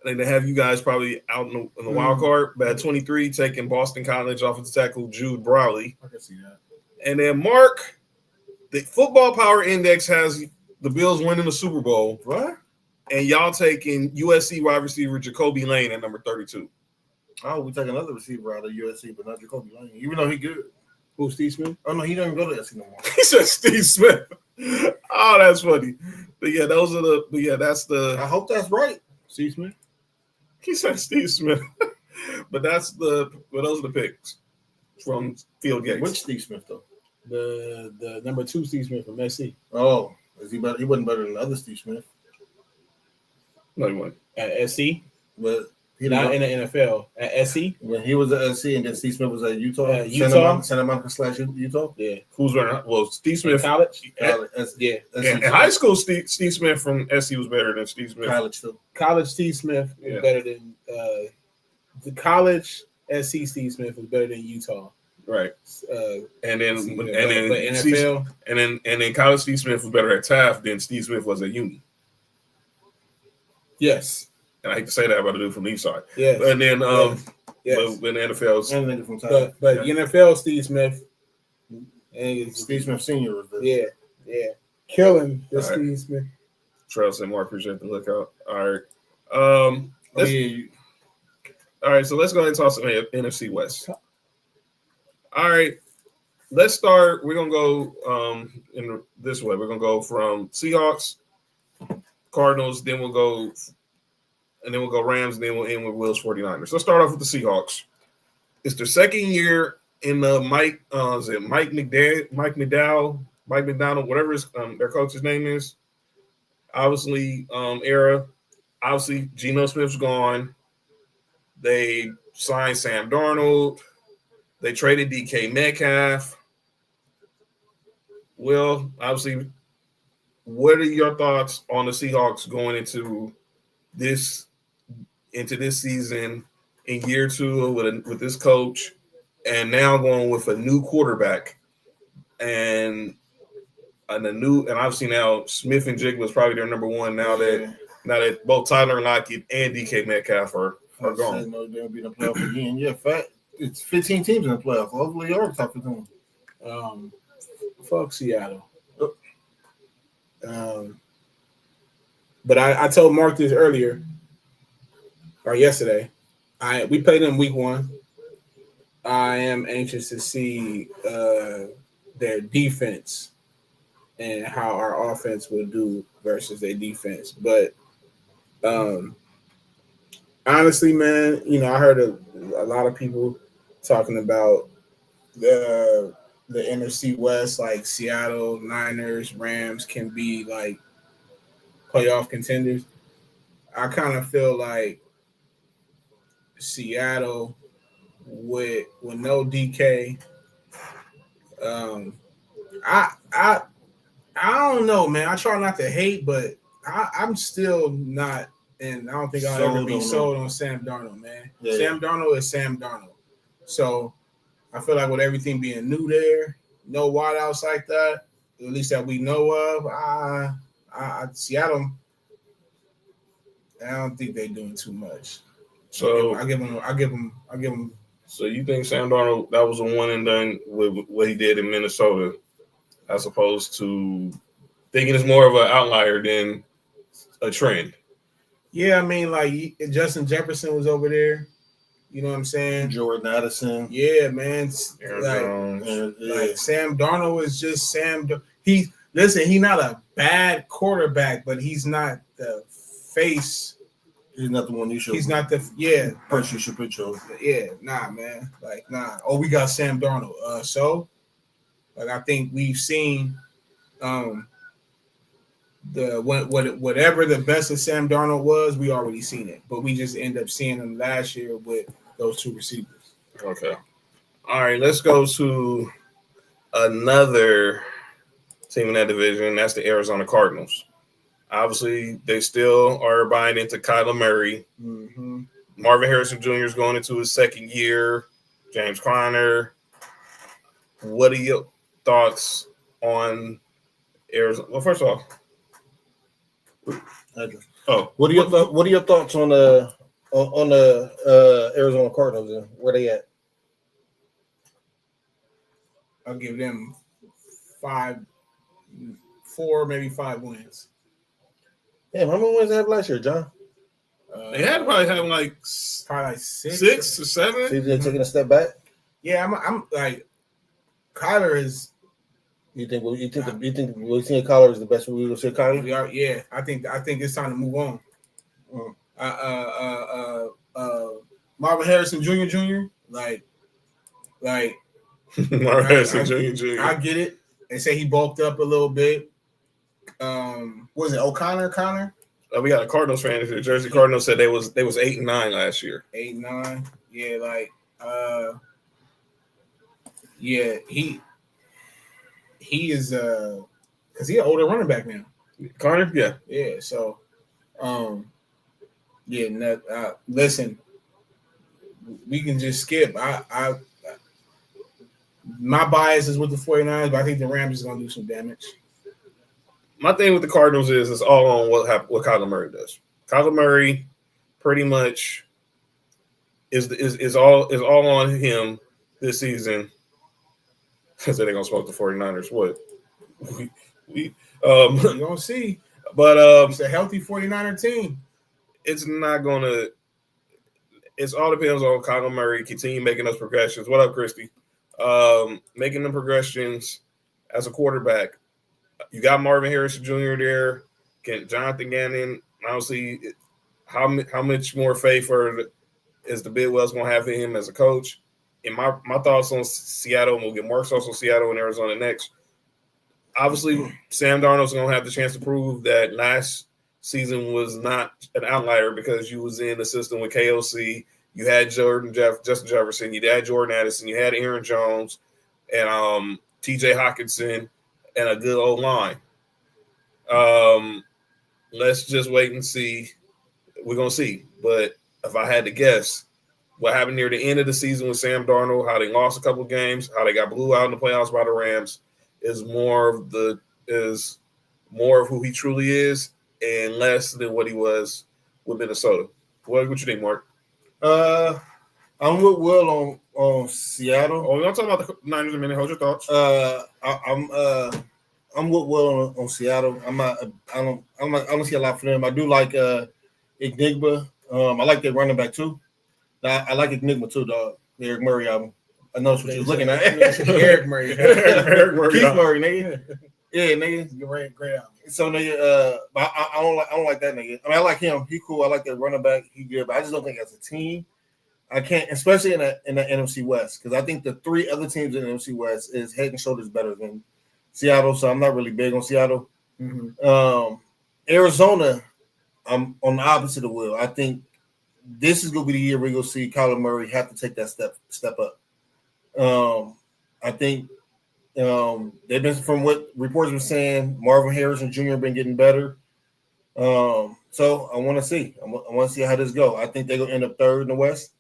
I think they have you guys probably out in the wild card. But at 23, taking Boston College offensive tackle Jude Brawley. I can see that. And then Mark, the Football Power Index has the Bills winning the Super Bowl. What? And y'all taking USC wide receiver Jacoby Lane at number 32. Oh, we take another receiver out of USC, but not Jacoby Lane, even though he good. Who's Steve Smith? Oh no, he doesn't go to SC no more. He said Steve Smith. Oh, that's funny. But yeah, that's the. I hope that's right. Steve Smith. He said Steve Smith. But those are the picks from Field Gates. Which Steve Smith though? The number 2 Steve Smith from SC. Oh, is he better? He wasn't better than the other Steve Smith. No, he wasn't. At SC, But he not in the NFL. At SC, when he was at SC, and then Steve Smith was at Utah. Santa Monica / Utah. yeah. Who's better? Well, Steve Smith. College, Yeah. In high school, Steve Smith from SC was better than Steve Smith. College too. college Steve Smith was better than the college SC Steve Smith was better than Utah. Right. And then NFL, and then college Steve Smith was better at Taft than Steve Smith was at Uni. yes, And I hate to say that about a dude from the East Side. yes, And then yes. but in the NFL's And nigga from Tyler. but NFL Steve Smith, and Steve Smith Senior was there. yeah, killing the All right. Steve Smith. Trails and Mark, appreciate the lookout. All right. All right, so let's go ahead and talk some NFC West. All right, let's start. We're gonna go in this way. We're gonna go from Seahawks, Cardinals, then we'll go Rams, and then we'll end with Will's 49ers. Let's start off with the Seahawks. It's their second year in the Mike McDowell, whatever their coach's name is. Obviously, era. Obviously, Geno Smith's gone. They signed Sam Darnold. They traded DK Metcalf. Will, obviously, what are your thoughts on the Seahawks going into this season in year 2 with this coach, and now going with a new quarterback and obviously now Smith and Jigba is probably their number 1 now that both Tyler Lockett and DK Metcalf are gone. No, they'll be in the playoff again. Yeah, it's 15 teams in the playoff. Hopefully, you're top 15. Fuck Seattle. But I told Mark this earlier or yesterday. We played them week 1. I am anxious to see their defense and how our offense will do versus their defense. But honestly, man, I heard a lot of people talking about the NFC West, like Seattle, Niners, Rams can be like playoff contenders. I kind of feel like Seattle with no DK. I don't know, man. I try not to hate, but I'm still not, and I don't think I'll ever be sold on Sam Darnold, man. Yeah. Sam Darnold is Sam Darnold. So I feel like with everything being new there, no wideouts like that, at least that we know of, Seattle, I don't think they're doing too much. So I give them. So you think Sam Darnold, that was a one and done with what he did in Minnesota, as opposed to thinking it's more of an outlier than a trend? Yeah, I mean, like Justin Jefferson was over there. You know what I'm saying? Jordan Addison. Yeah, man. Like Sam Darnold is just Sam. Listen, he's not a bad quarterback, but he's not the face. He's not the one you should. He's not the person you should put your. Yeah, nah, man. Like, nah. Oh, we got Sam Darnold. So, like, I think we've seen, whatever the best of Sam Darnold was, we already seen it. But we just end up seeing him last year with those two receivers. Okay. All right, let's go to another team in that division. That's the Arizona Cardinals. Obviously, they still are buying into Kyler Murray. Mm-hmm. Marvin Harrison Jr. is going into his second year. James Conner. What are your thoughts on Arizona? Well, first off, what are your thoughts on the Arizona Cardinals and where they at? I'll give them 4, maybe 5 wins. Damn, how many wins they have last year, John? They had probably have like 6 or 7. So they're taking a step back. Yeah, I'm like Kyler is. You think we'll see Kyler is the best we will see Kyler? We are. Yeah, I think it's time to move on. Marvin Harrison Jr. Like Marvin Harrison Jr. I get it. They say he bulked up a little bit. Was it O'Connor? We got a Cardinals fan here. Jersey Cardinals said they was 8-9 last year. 8-9. Yeah, like yeah, he is because he's an older running back now. Connor, yeah. So, listen, we can just skip. My bias is with the 49ers, but I think the Rams is going to do some damage. My thing with the Cardinals is it's all on what Kyler Murray does. Kyler Murray pretty much is all on him this season. I said they're gonna smoke the 49ers. What? We you're gonna see. But it's a healthy 49er team. It's not gonna. It's all depends on Kyler Murray continue making those progressions. What up, Christy? Making them progressions as a quarterback. You got Marvin Harrison Jr. there. Can Jonathan Gannon? Honestly, how much more faith is the Bidwell's going to have in him as a coach? And my thoughts on Seattle, and we'll get more thoughts on Seattle and Arizona next. Obviously, Sam Darnold's going to have the chance to prove that last season was not an outlier because you was in the system with KOC. You had Justin Jefferson. You had Jordan Addison. You had Aaron Jones and T.J. Hawkinson and a good old line. Let's just wait and see. We're going to see. But if I had to guess, what happened near the end of the season with Sam Darnold, how they lost a couple of games, how they got blew out in the playoffs by the Rams, is more of who he truly is and less than what he was with Minnesota. What you think, Mark? I'm with Will on Seattle. Oh, we're gonna talk about the Niners in a minute. Hold your thoughts. I'm with Will on Seattle. I don't see a lot for them. I do like Enigma. I like their running back too. I like Enigma too, dog. The Eric Murray album. I know what you're looking at. Eric Murray. Eric Murray. Keith Murray, nigga. Yeah, nigga. Great album. So nigga, I don't like that nigga. I mean, I like him. He cool. I like that running back. He good, but I just don't think as a team, I can't, especially in the NFC West, because I think the 3 other teams in the NFC West is head and shoulders better than Seattle. So I'm not really big on Seattle. Mm-hmm. Arizona, I'm on the opposite of Will. I think this is gonna be the year we're gonna see Kyler Murray have to take that step up. I think they've been, from what reports were saying, Marvin Harrison Jr. been getting better. So I want to see. I want to see how this go. I think they're gonna end up 3rd in the West,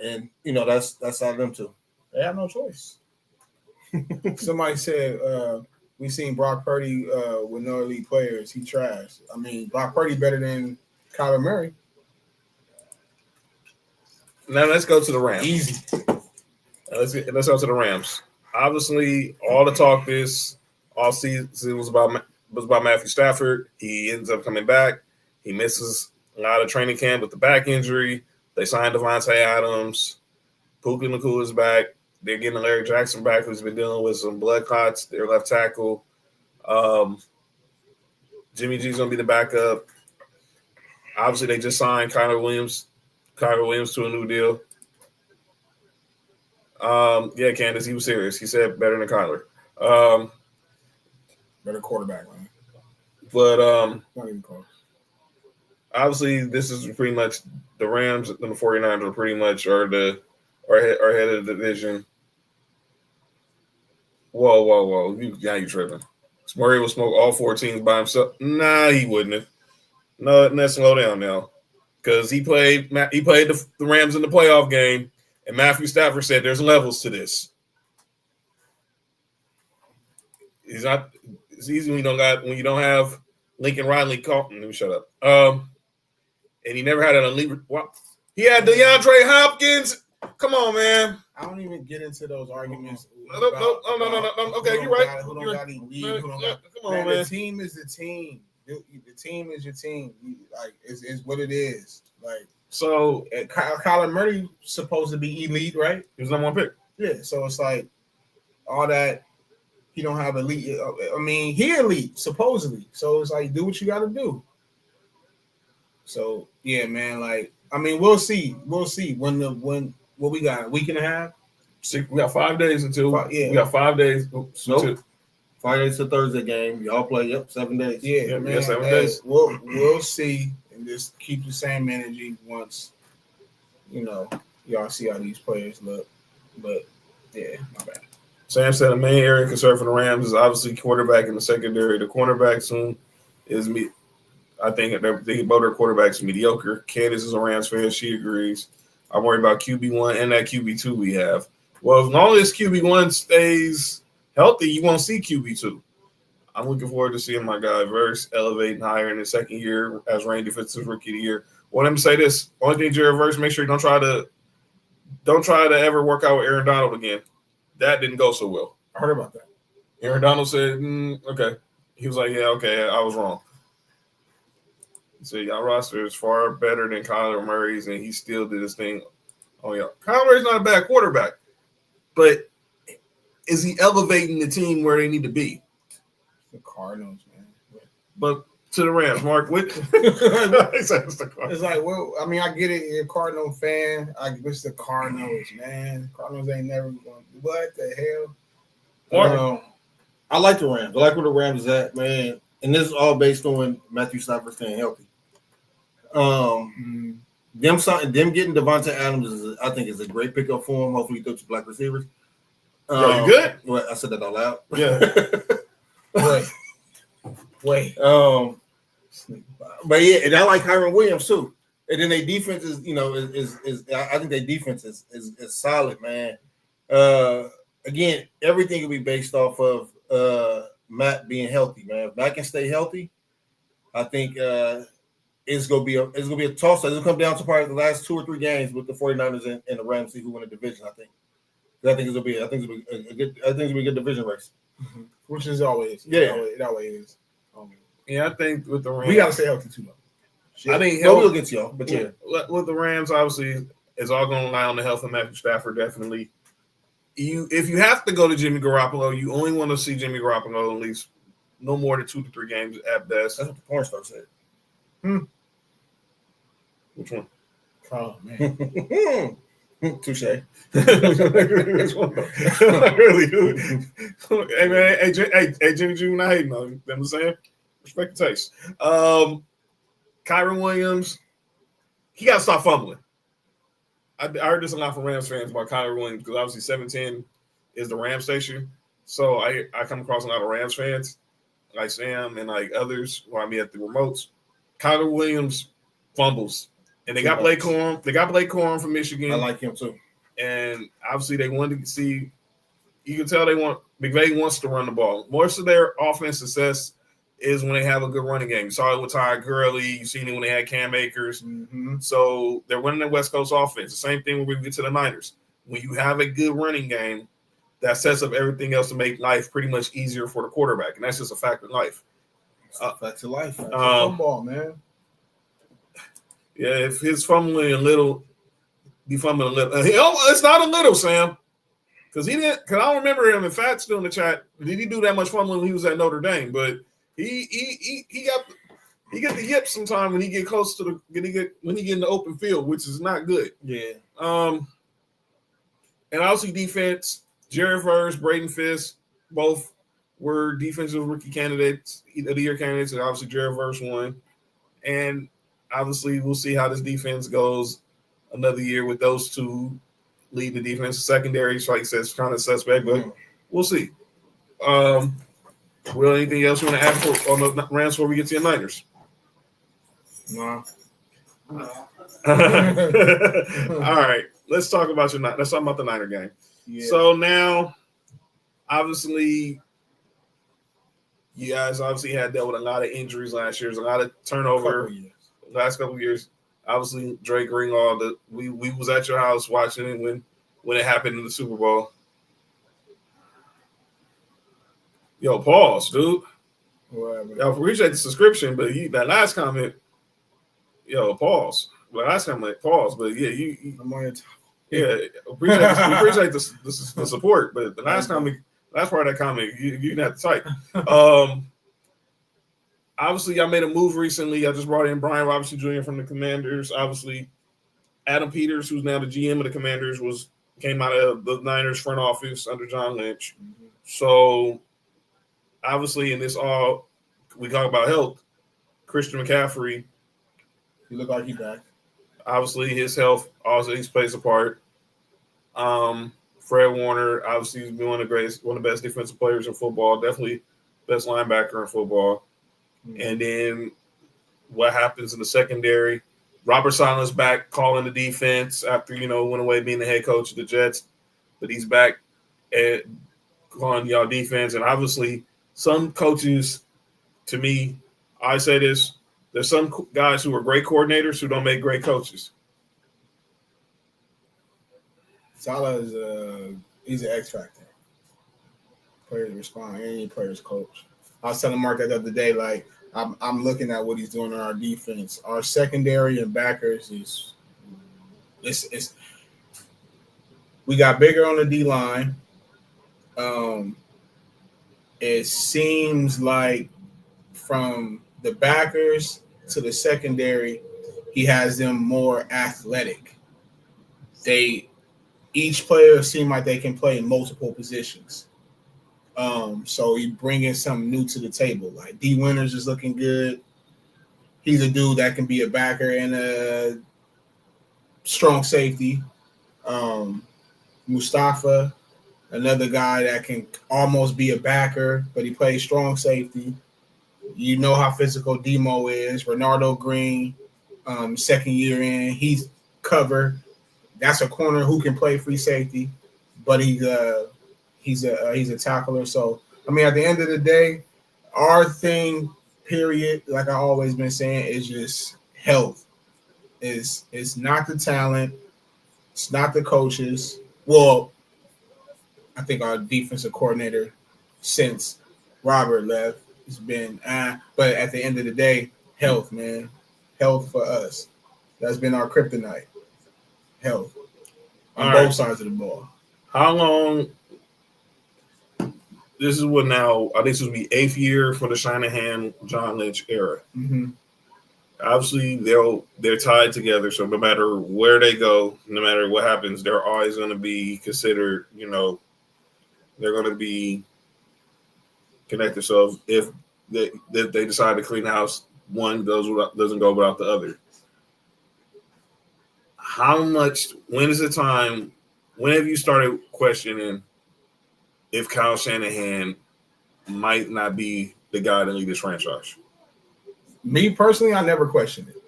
and that's out of them too. They have no choice. Somebody said we seen Brock Purdy with no elite players. He trash. I mean, Brock Purdy better than Kyler Murray. Now let's go to the Rams. Easy. Let's go to the Rams. Obviously, all the talk this all season was about Matthew Stafford. He ends up coming back. He misses a lot of training camp with the back injury. They signed Devontae Adams. Puka Nacua is back. They're getting Larry Jackson back, who's been dealing with some blood clots. Their left tackle. Jimmy G's gonna be the backup. Obviously, they just signed Kyler Williams to a new deal. Yeah, Candace, he was serious. He said better than Kyler. Better quarterback, man. But Not even close. Obviously, this is pretty much the Rams and the 49ers are pretty much are head of the division. Whoa. You tripping. Murray will smoke all 4 teams by himself. Nah, he wouldn't have. No, let's slow down now. Because he played the Rams in the playoff game, and Matthew Stafford said there's levels to this. It's easy when you don't have Lincoln Riley. Let me shut up. And he never had an elite. He had DeAndre Hopkins. Come on, man. I don't even get into those arguments. No. Okay, you're right. Who don't got elite? Who don't got? Come on, man. The team is the team. The team is your team. Like it's what it is. Like so, Kyler Murray supposed to be elite, right? He was number 1 pick. Yeah. So it's like all that. He don't have elite. I mean, he elite supposedly. So it's like do what you got to do. So yeah, man. Like I mean, we'll see. When what we got a week and a half. We got 5 days until. We got 5 days. Nope. 5 days to Thursday game. Y'all play. 7 days. Yeah, man. 7 days. We'll see, and just keep the same energy once. Y'all see how these players look. But yeah, my bad. Sam said the main area of concern for the Rams is obviously quarterback in the secondary. The cornerback soon is me. I think both their quarterbacks mediocre. Candace is a Rams fan. She agrees. I'm worried about QB1 and that QB2 we have. Well, as long as QB1 stays healthy, you won't see QB2. I'm looking forward to seeing my guy Verse elevating higher in his second year as ranked defensive rookie of the year. Well, let me say this. Only thing, Jared Verse, make sure you don't try to ever work out with Aaron Donald again. That didn't go so well. I heard about that. Aaron Donald said, okay. He was like, yeah, okay, I was wrong. So y'all roster is far better than Kyler Murray's, and he still did his thing. Oh, yeah. Kyler Murray's not a bad quarterback, but is he elevating the team where they need to be? The Cardinals, man. But to the Rams, Mark, what? It's like, well, I mean, I get it. You're a Cardinal fan. I wish the Cardinals, man. Cardinals ain't never going. What the hell? I like the Rams. I like where the Rams is at, man. And this is all based on Matthew Stafford staying healthy. Them getting Devontae Adams I think is a great pickup for him. Hopefully, he throws to black receivers. You good? Well, I said that out loud. Yeah. Wait. But yeah, and I like Kyron Williams too. And then their defense is I think their defense is solid, man. Again, everything will be based off of Matt being healthy, man. If Matt can stay healthy, I think it's gonna be a toss. It's gonna come down to probably the last 2 or 3 games with the 49ers and the Rams, see who win the division. I think it'll be a good division race. Mm-hmm. Which is always it always is. Yeah, I think with the Rams, we gotta stay healthy too, though. I think we'll get to y'all, but yeah, with the Rams, obviously, it's all going to rely on the health of Matthew Stafford. Definitely, if you have to go to Jimmy Garoppolo, you only want to see Jimmy Garoppolo at least no more than 2 to 3 games at best. That's what the porn star said. Which one? Oh man, touche. Really? Hey man, hey Jimmy Jr. Not hating on you. You know what I'm saying? Respect the taste. Kyron Williams, he got to stop fumbling. I heard this a lot from Rams fans about Kyron Williams because obviously 710 is the Rams station. So I come across a lot of Rams fans like Sam and like others who I meet at the remotes. Kyron Williams fumbles. And they got Blake Corum. They got Blake Corum from Michigan. I like him too. And obviously they wanted to see. You can tell McVay wants to run the ball. Most of their offense success is when they have a good running game. You saw it with Ty Gurley. You seen it when they had Cam Akers. Mm-hmm. So they're running the West Coast offense. The same thing when we get to the Niners. When you have a good running game, that sets up everything else to make life pretty much easier for the quarterback, and that's just a fact of life. Facts of life. Football, man. Yeah, if he's fumbling a little, be fumbling a little. It's not a little, Sam. Because he didn't. Because I don't remember him. And Fat's still in the chat. Did he do that much fun when he was at Notre Dame? But he got the yips sometime when he get close to the when he get in the open field, which is not good. Yeah. And obviously defense. Jared Verse, Braden Fisk, both were defensive rookie candidates, of the year candidates, and obviously Jared Verse won. And obviously we'll see how this defense goes another year with those two lead the defense. Secondary, like I said, it's kind of suspect, but we'll see. Well, anything else you want to add on the Rams before we get to your Niners? No. All right. Let's talk about the Niner game. Yeah. So now, obviously, you guys obviously had dealt with a lot of injuries last year. There's a lot of turnover last couple of years. Obviously, Drake Ringwald, we was at your house watching it when it happened in the Super Bowl. Yo, pause, dude. Yo, appreciate the subscription, but that last comment, yo, pause. The last comment, pause. But yeah, I'm on your top. Yeah, appreciate the support, but the last part of that comment, you didn't have to type. Obviously, I made a move recently. I just brought in Brian Robinson Jr. from the Commanders. Obviously, Adam Peters, who's now the GM of the Commanders, came out of the Niners front office under John Lynch. Mm-hmm. So, obviously, in this we talk about health. Christian McCaffrey, he looked like he back. Obviously, his health also plays a part. Fred Warner, obviously, he's been one of the best defensive players in football. Definitely best linebacker in football. Mm-hmm. And then what happens in the secondary? Robert Salin's back calling the defense after, went away being the head coach of the Jets. But he's back at calling y'all defense. And obviously, some coaches, to me, I say this, there's some guys who are great coordinators who don't make great coaches. Saleh he's an X factor. Players respond. Any players coach. I was telling Mark that the other day, like I'm looking at what he's doing on our defense. Our secondary and backers it's we got bigger on the D line. It seems like from the backers to the secondary, he has them more athletic. Each player seem like they can play in multiple positions. So he bringing something new to the table. Like D Winters is looking good. He's a dude that can be a backer and a strong safety. Mustafa, another guy that can almost be a backer, but he plays strong safety. You know how physical Demo is. Renardo Green, second year in, he's covered. That's a corner who can play free safety, but he's a tackler. So I mean, at the end of the day, our thing, period, like I always been saying, is just health. It's not the talent, it's not the coaches. Well, I think our defensive coordinator since Robert left. It's been, but at the end of the day, health, man. Health for us. That's been our kryptonite. Health. On both sides of the ball. How long? This is what now, I think this will be 8th year for the Shanahan, John Lynch era. Mm-hmm. Obviously, they're tied together, so no matter where they go, no matter what happens, they're always going to be considered, they're going to be connected. So if they decide to clean house, one doesn't go without the other. When is the time, when have you started questioning if Kyle Shanahan might not be the guy to lead this franchise? Me personally, I never questioned it.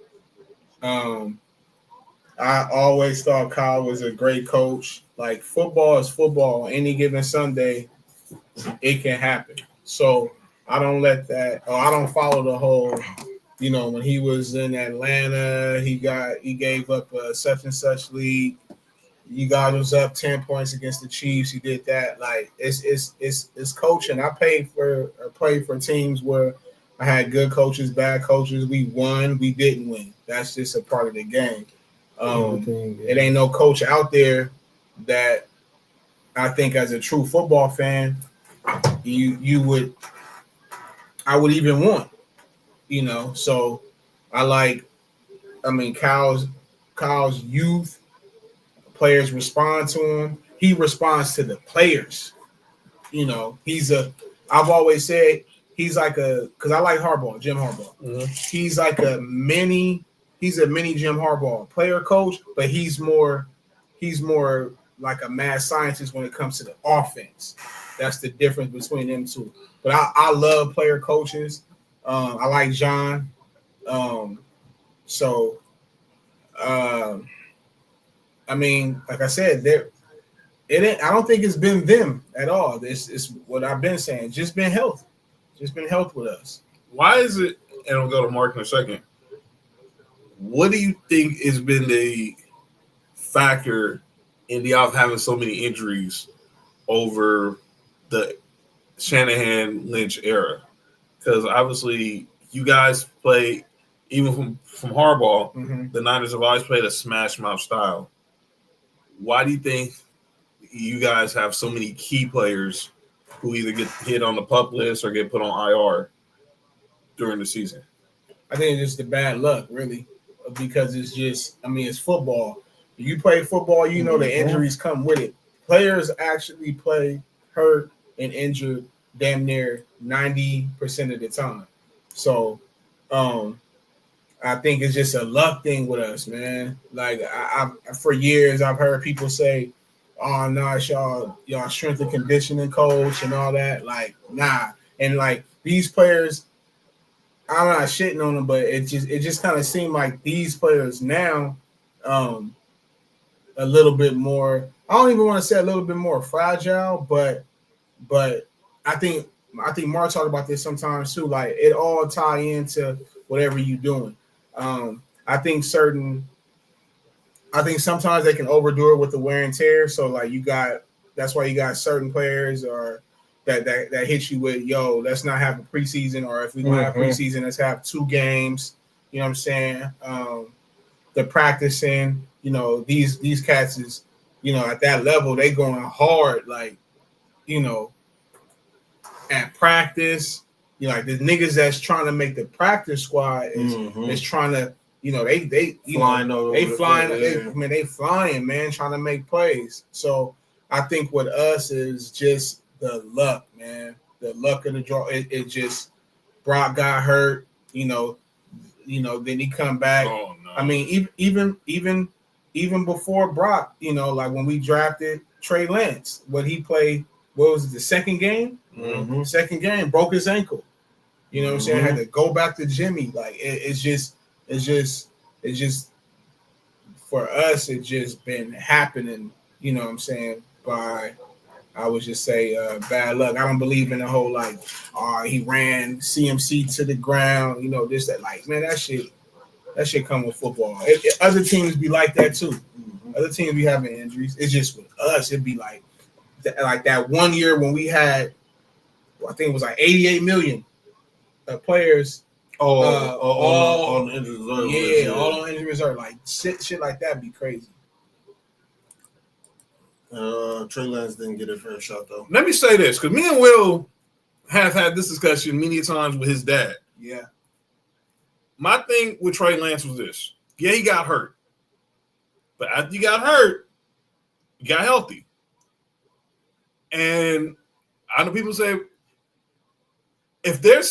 I always thought Kyle was a great coach. Like, football is football. Any given Sunday, it can happen. So I don't let that, or I don't follow the whole, when he was in Atlanta, he gave up a such and such league. You guys was up 10 points against the Chiefs. He did that. Like, it's coaching. I played for teams where I had good coaches, bad coaches. We won, we didn't win. That's just a part of the game. It ain't no coach out there that I think as a true football fan, I would even want, So Kyle's youth, players respond to him. He responds to the players. I've always said he's like because I like Harbaugh, Jim Harbaugh. Mm-hmm. He's like a mini Jim Harbaugh, player coach, but he's more like a mad scientist when it comes to the offense. That's the difference between them two. But I love player coaches. I like John. Like I said, I don't think it's been them at all. It's what I've been saying. Just been health with us. Why is it? And I'll go to Mark in a second. What do you think has been the factor in the of having so many injuries over the Shanahan-Lynch era? Because obviously you guys play, even from Harbaugh, the Niners have always played a smash mouth style. Why do you think you guys have so many key players who either get hit on the PUP list or get put on IR during the season? I think it's just the bad luck, really, because it's just, it's football. If you play football, the injuries come with it. Players actually play hurt and injured damn near 90% of the time. So I think it's just a luck thing with us, man. Like, I for years, I've heard people say, oh, no, it's y'all strength and conditioning coach and all that. Like, nah. And, like, these players, I'm not shitting on them, but it just kind of seemed like these players now a little bit more, I don't even want to say a little bit more fragile, but I think Mark talked about this sometimes too. Like, it all tie into whatever you're doing. I think sometimes they can overdo it with the wear and tear. So like that's why you got certain players or that hit you with, yo, let's not have a preseason, or if we gonna have preseason, let's have 2 games. You know what I'm saying? The practicing, these cats is, at that level, they going hard, like, at practice. Like the niggas that's trying to make the practice squad is trying to, they flying, man, trying to make plays. So I think with us is just the luck, man. The luck of the draw. It just, Brock got hurt, then he come back. Oh, no. I mean, even before Brock, like when we drafted Trey Lance, what was it, the second game? Mm-hmm. Second game, broke his ankle. You know what I'm saying? Had to go back to Jimmy. Like it's just for us, it just been happening, you know what I'm saying, by, I would just say, bad luck. I don't believe in the whole, like, he ran CMC to the ground, this, that. Like, man, that shit come with football. Other teams be like that, too. Other teams be having injuries. It's just with us, it'd be like that one year when we had, I think it was like 88 million players. All on the injury reserve. Yeah, all on injury reserve. Like, shit like that be crazy. Trey Lance didn't get a fair shot, though. Let me say this, because me and Will have had this discussion many times with his dad. Yeah. My thing with Trey Lance was this. Yeah, he got hurt. But after you got hurt, you got healthy. And I know people say, if they're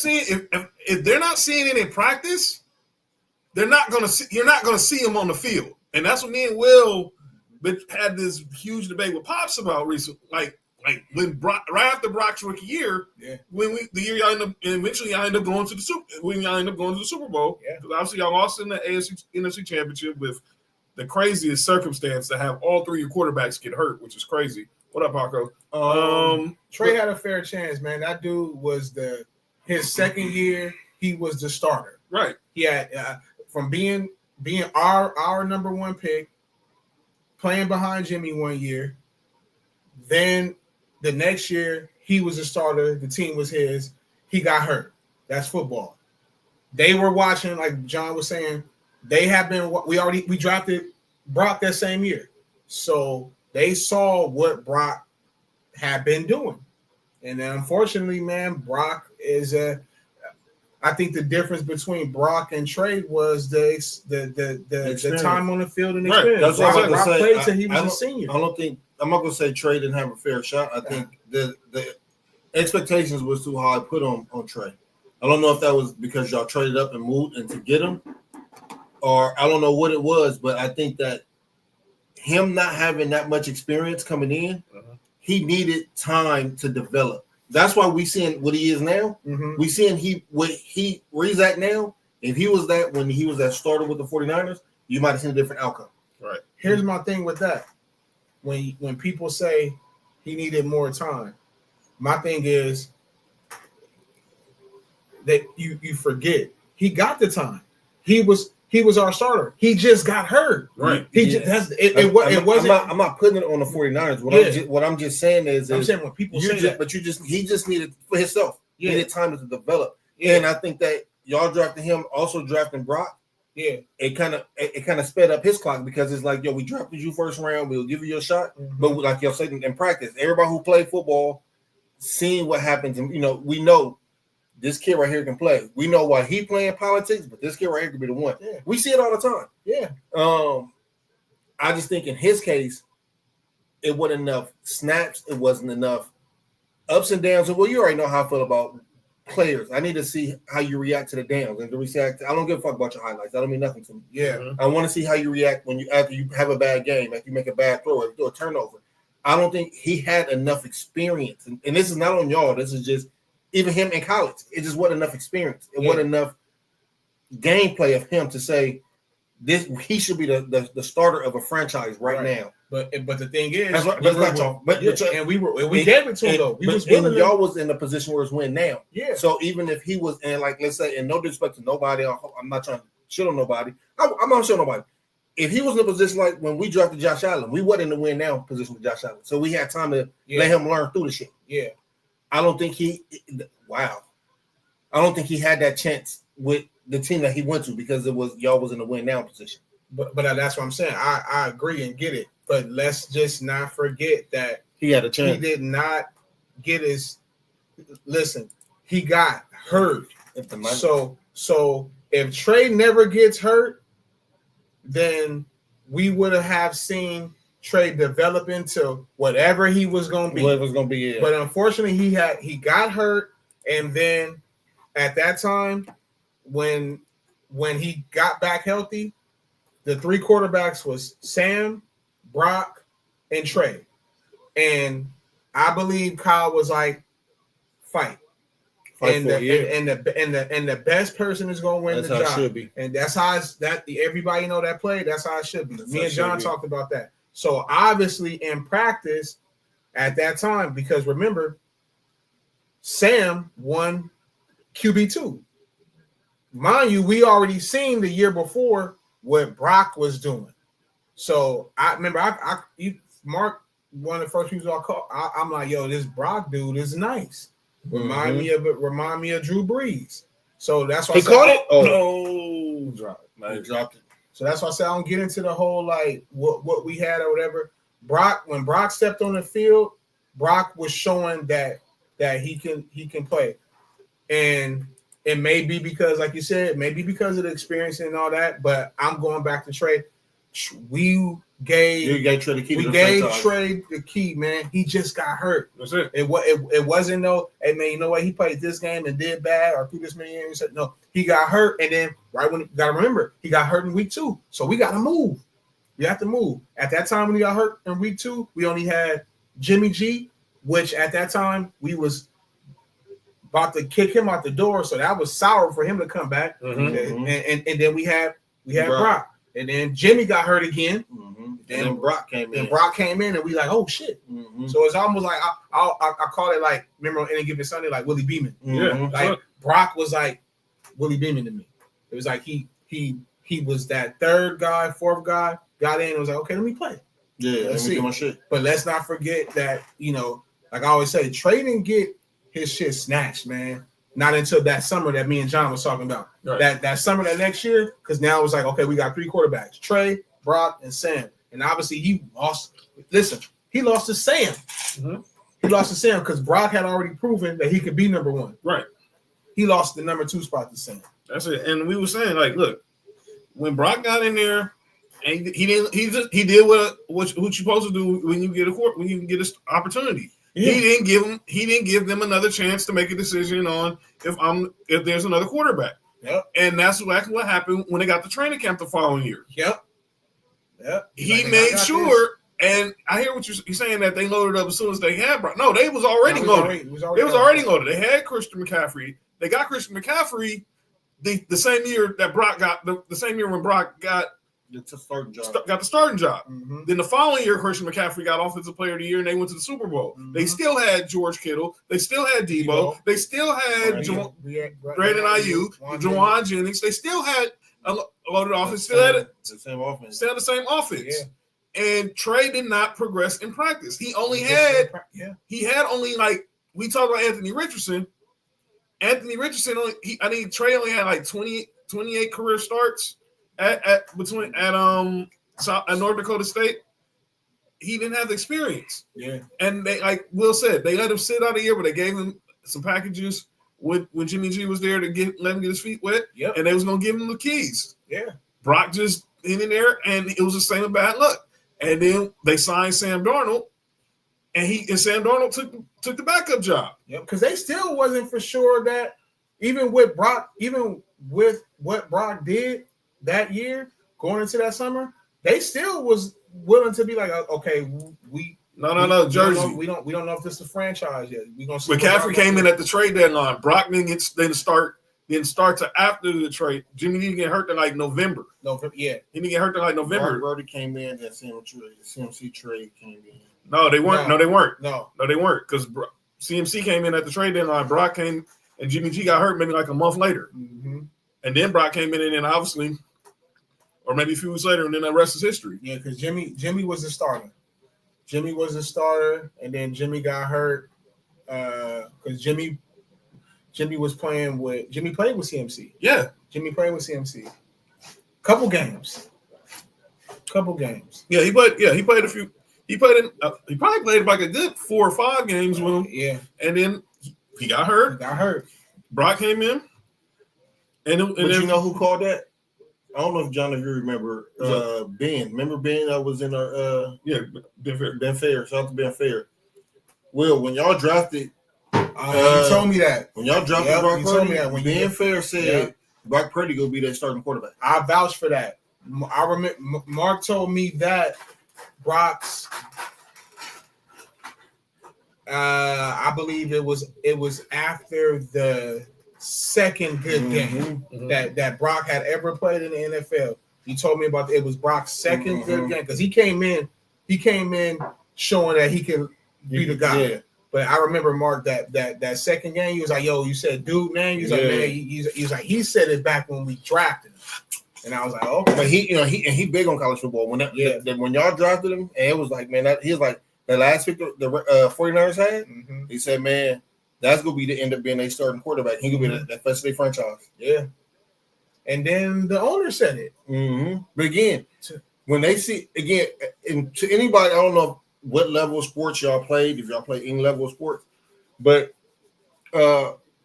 not seeing it in practice, you're not gonna see them on the field. And that's what me and Will had this huge debate with Pops about recently. Like when Brock, right after Brock's rookie year, eventually y'all end up going to the Super Bowl. Yeah. Because obviously y'all lost in the AFC NFC Championship with the craziest circumstance to have all 3 of your quarterbacks get hurt, which is crazy. What up, Paco? Trey had a fair chance, man. That dude was his second year, he was the starter. Right. He had from being our number 1 pick, playing behind Jimmy 1 year. Then the next year, he was a starter. The team was his. He got hurt. That's football. They were watching, like John was saying, we drafted Brock that same year. So they saw what Brock have been doing. And unfortunately, man, Brock is I think the difference between Brock and Trey was the time on the field and experience. That's what I'm Brock going to say. played till he was a senior. I don't think I'm not going to say Trey didn't have a fair shot. I think the expectations was too high put on Trey. I don't know if that was because y'all traded up and moved and to get him, or I don't know what it was, but I think that him not having that much experience coming in, he needed time to develop. That's why we seeing what he is now. We seeing where he's at now. If he was that when he was that starter with the 49ers, you might have seen a different outcome. Right. Here's my thing with that. When people say he needed more time, my thing is that you forget he got the time. He was our starter. He just got hurt. Right. It wasn't. I'm not putting it on the 49ers. What I'm just saying is I'm saying when people say that, but he just needed for himself. He needed time to develop. Yeah. And I think that y'all drafting him, also drafting Brock. Yeah. It kind of sped up his clock because it's like, yo, we drafted you first round. We'll give you your shot. But like y'all said in practice, everybody who played football, seeing what happens, and we know this kid right here can play. We know why he playing politics, but this kid right here could be the one. Yeah. We see it all the time. Yeah. I just think in his case, it wasn't enough snaps. It wasn't enough ups and downs. Well, you already know how I feel about players. I need to see how you react to the downs and to react. I don't give a fuck about your highlights. That don't mean nothing to me. Yeah. I want to see how you react after you have a bad game, after you make a bad throw, or do a turnover. I don't think he had enough experience, and this is not on y'all. This is just even him in college. It just wasn't enough experience. It wasn't enough gameplay of him to say this. He should be the starter of a franchise right now. But the thing is, we gave it to him though. Y'all was in a position where it's win now. Yeah. So even if he was in, like, let's say, and no disrespect to nobody, I'm not trying to shit on nobody. I'm not shit on nobody. If he was in a position like when we drafted Josh Allen, we wasn't in the win now position with Josh Allen. So we had time to let him learn through the shit. Yeah. I don't think he had that chance with the team that he went to because y'all was in the win now position. But that's what I'm saying. I agree and get it. But let's just not forget that he had a chance. He did not get his. Listen, he got hurt. So if Trey never gets hurt, then we would have seen Trey develop into whatever he was going to be. What it was going to be. Yeah. But unfortunately, he got hurt, and then at that time, when he got back healthy, the three quarterbacks was Sam, Brock, and Trey. And I believe Kyle was like, fight. And the best person is going to win the job. That's how it should be. And that's how everybody know that play. That's how it should be. Me and John talked about that. So obviously in practice at that time, because remember, Sam won QB2. Mind you, we already seen the year before what Brock was doing. So I remember Mark, one of the first people I called, I'm like, yo, this Brock dude is nice. Remind me of Drew Brees. So that's why he caught it. No, dropped it. So that's why I said I don't get into the whole like what we had or whatever. When Brock stepped on the field, Brock was showing that he can play, and it may be because, like you said, maybe because of the experience and all that. But I'm going back to Trey. We gave Trey the key. We gave Trey the key, man. He just got hurt. That's it. It wasn't no. Hey man, you know what? He played this game and did bad, or through this many years. He said no. He got hurt, and then you gotta remember, he got hurt in week 2. So we got to move. You have to move. At that time when he got hurt in week 2, we only had Jimmy G, which at that time we was about to kick him out the door. So that was sour for him to come back. And then we had Brock. And then Jimmy got hurt again. Then Brock came in. And we like, oh shit. So it's almost like I call it like, remember on Any Given Sunday, like Willie Beeman. Like Brock was like Willie Beeman to me. It was like he was that third guy, fourth guy, got in and was like, okay, let me play. Yeah, let's see. Do my shit. But let's not forget that, like I always say, Trey didn't get his shit snatched, man. Not until that summer that me and John was talking about. Right. That summer, that next year, because now it was like, okay, we got 3 quarterbacks, Trey, Brock, and Sam. And obviously he lost. Listen, he lost to Sam. He lost to Sam because Brock had already proven that he could be number one. Right. He lost the number 2 spot to Sam. That's it. And we were saying, like, look, when Brock got in there, and he did what you're supposed to do when you get an opportunity. Yeah. He didn't give them another chance to make a decision on if there's another quarterback. Yep. And that's exactly what happened when they got the training camp the following year. Yep. He made sure, and I hear what you're saying, that they loaded up as soon as they had Brock. No, they was already loaded. It was already loaded. They had Christian McCaffrey. They got Christian McCaffrey the same year that Brock got the same year when Brock got the starting job. Mm-hmm. Then the following year, Christian McCaffrey got Offensive Player of the Year, and they went to the Super Bowl. Mm-hmm. They still had George Kittle. They still had Debo. They still had Brandon Ayuk, Juwan Jennings. They still had a loaded offense. Still had the same offense. Still had the same offense. Yeah. And Trey did not progress in practice. He had only like, we talked about Anthony Richardson. I think Trey only had like 28 career starts at North Dakota State. He didn't have the experience. Yeah. And they, like Will said, they let him sit out a year, but they gave him some packages when Jimmy G was there to let him get his feet wet. Yep. And they was gonna give him the keys. Yeah. Brock just in there, and it was the same with bad luck. And then they signed Sam Darnold, and Sam Darnold took the backup job. Yep, because they still wasn't for sure that even with what Brock did that year, going into that summer, they still was willing to be like, okay, Jersey. We don't know if this is a franchise yet. We gonna see. McCaffrey came in at the trade deadline. Brock didn't start to after the trade. Jimmy didn't get hurt to like November. Yeah, he didn't get hurt to like November. Brody came in. That CMC trade came in. No, they weren't. No, they weren't. No, they weren't, because CMC came in at the trade deadline. Brock came, and Jimmy G got hurt maybe like a month later. Mm-hmm. And then Brock came in, and then obviously, or maybe a few weeks later, and then the rest is history. Yeah, because Jimmy was the starter. Jimmy was the starter, and then Jimmy got hurt because Jimmy played with CMC. Yeah, Jimmy played with CMC. Couple games. Yeah, he played a few. He probably played like a good 4 or 5 games with him. Yeah, and then he got hurt. Brock came in, and then you know who called that? I don't know if John, if you remember Ben. Remember Ben that was in our Ben Fair. Shout out to Ben Fair. Will, when y'all drafted, you told me that. When y'all drafted Brock Purdy, when Ben Fair said Brock Purdy gonna be their starting quarterback. I vouch for that. I remember Mark told me that Brock's. I believe it was after the second good game that Brock had ever played in the NFL. He told me about it was Brock's second good game because he came in showing that he can be the guy. Yeah. But I remember Mark that second game, he was like, "Yo, you said dude name." He's like, "Man," he's like, he said it back when we drafted him, and I was like, "Okay." But he big on college football. When when y'all drafted him, and it was like, man, he was like the last pick the 49ers had. Mm-hmm. He said, man, that's gonna be the end up being a starting quarterback. He gonna be that first day franchise. Yeah. And then the owner said it. Mm-hmm. But again, when they see and to anybody, I don't know what level of sports y'all played, if y'all play any level of sports, but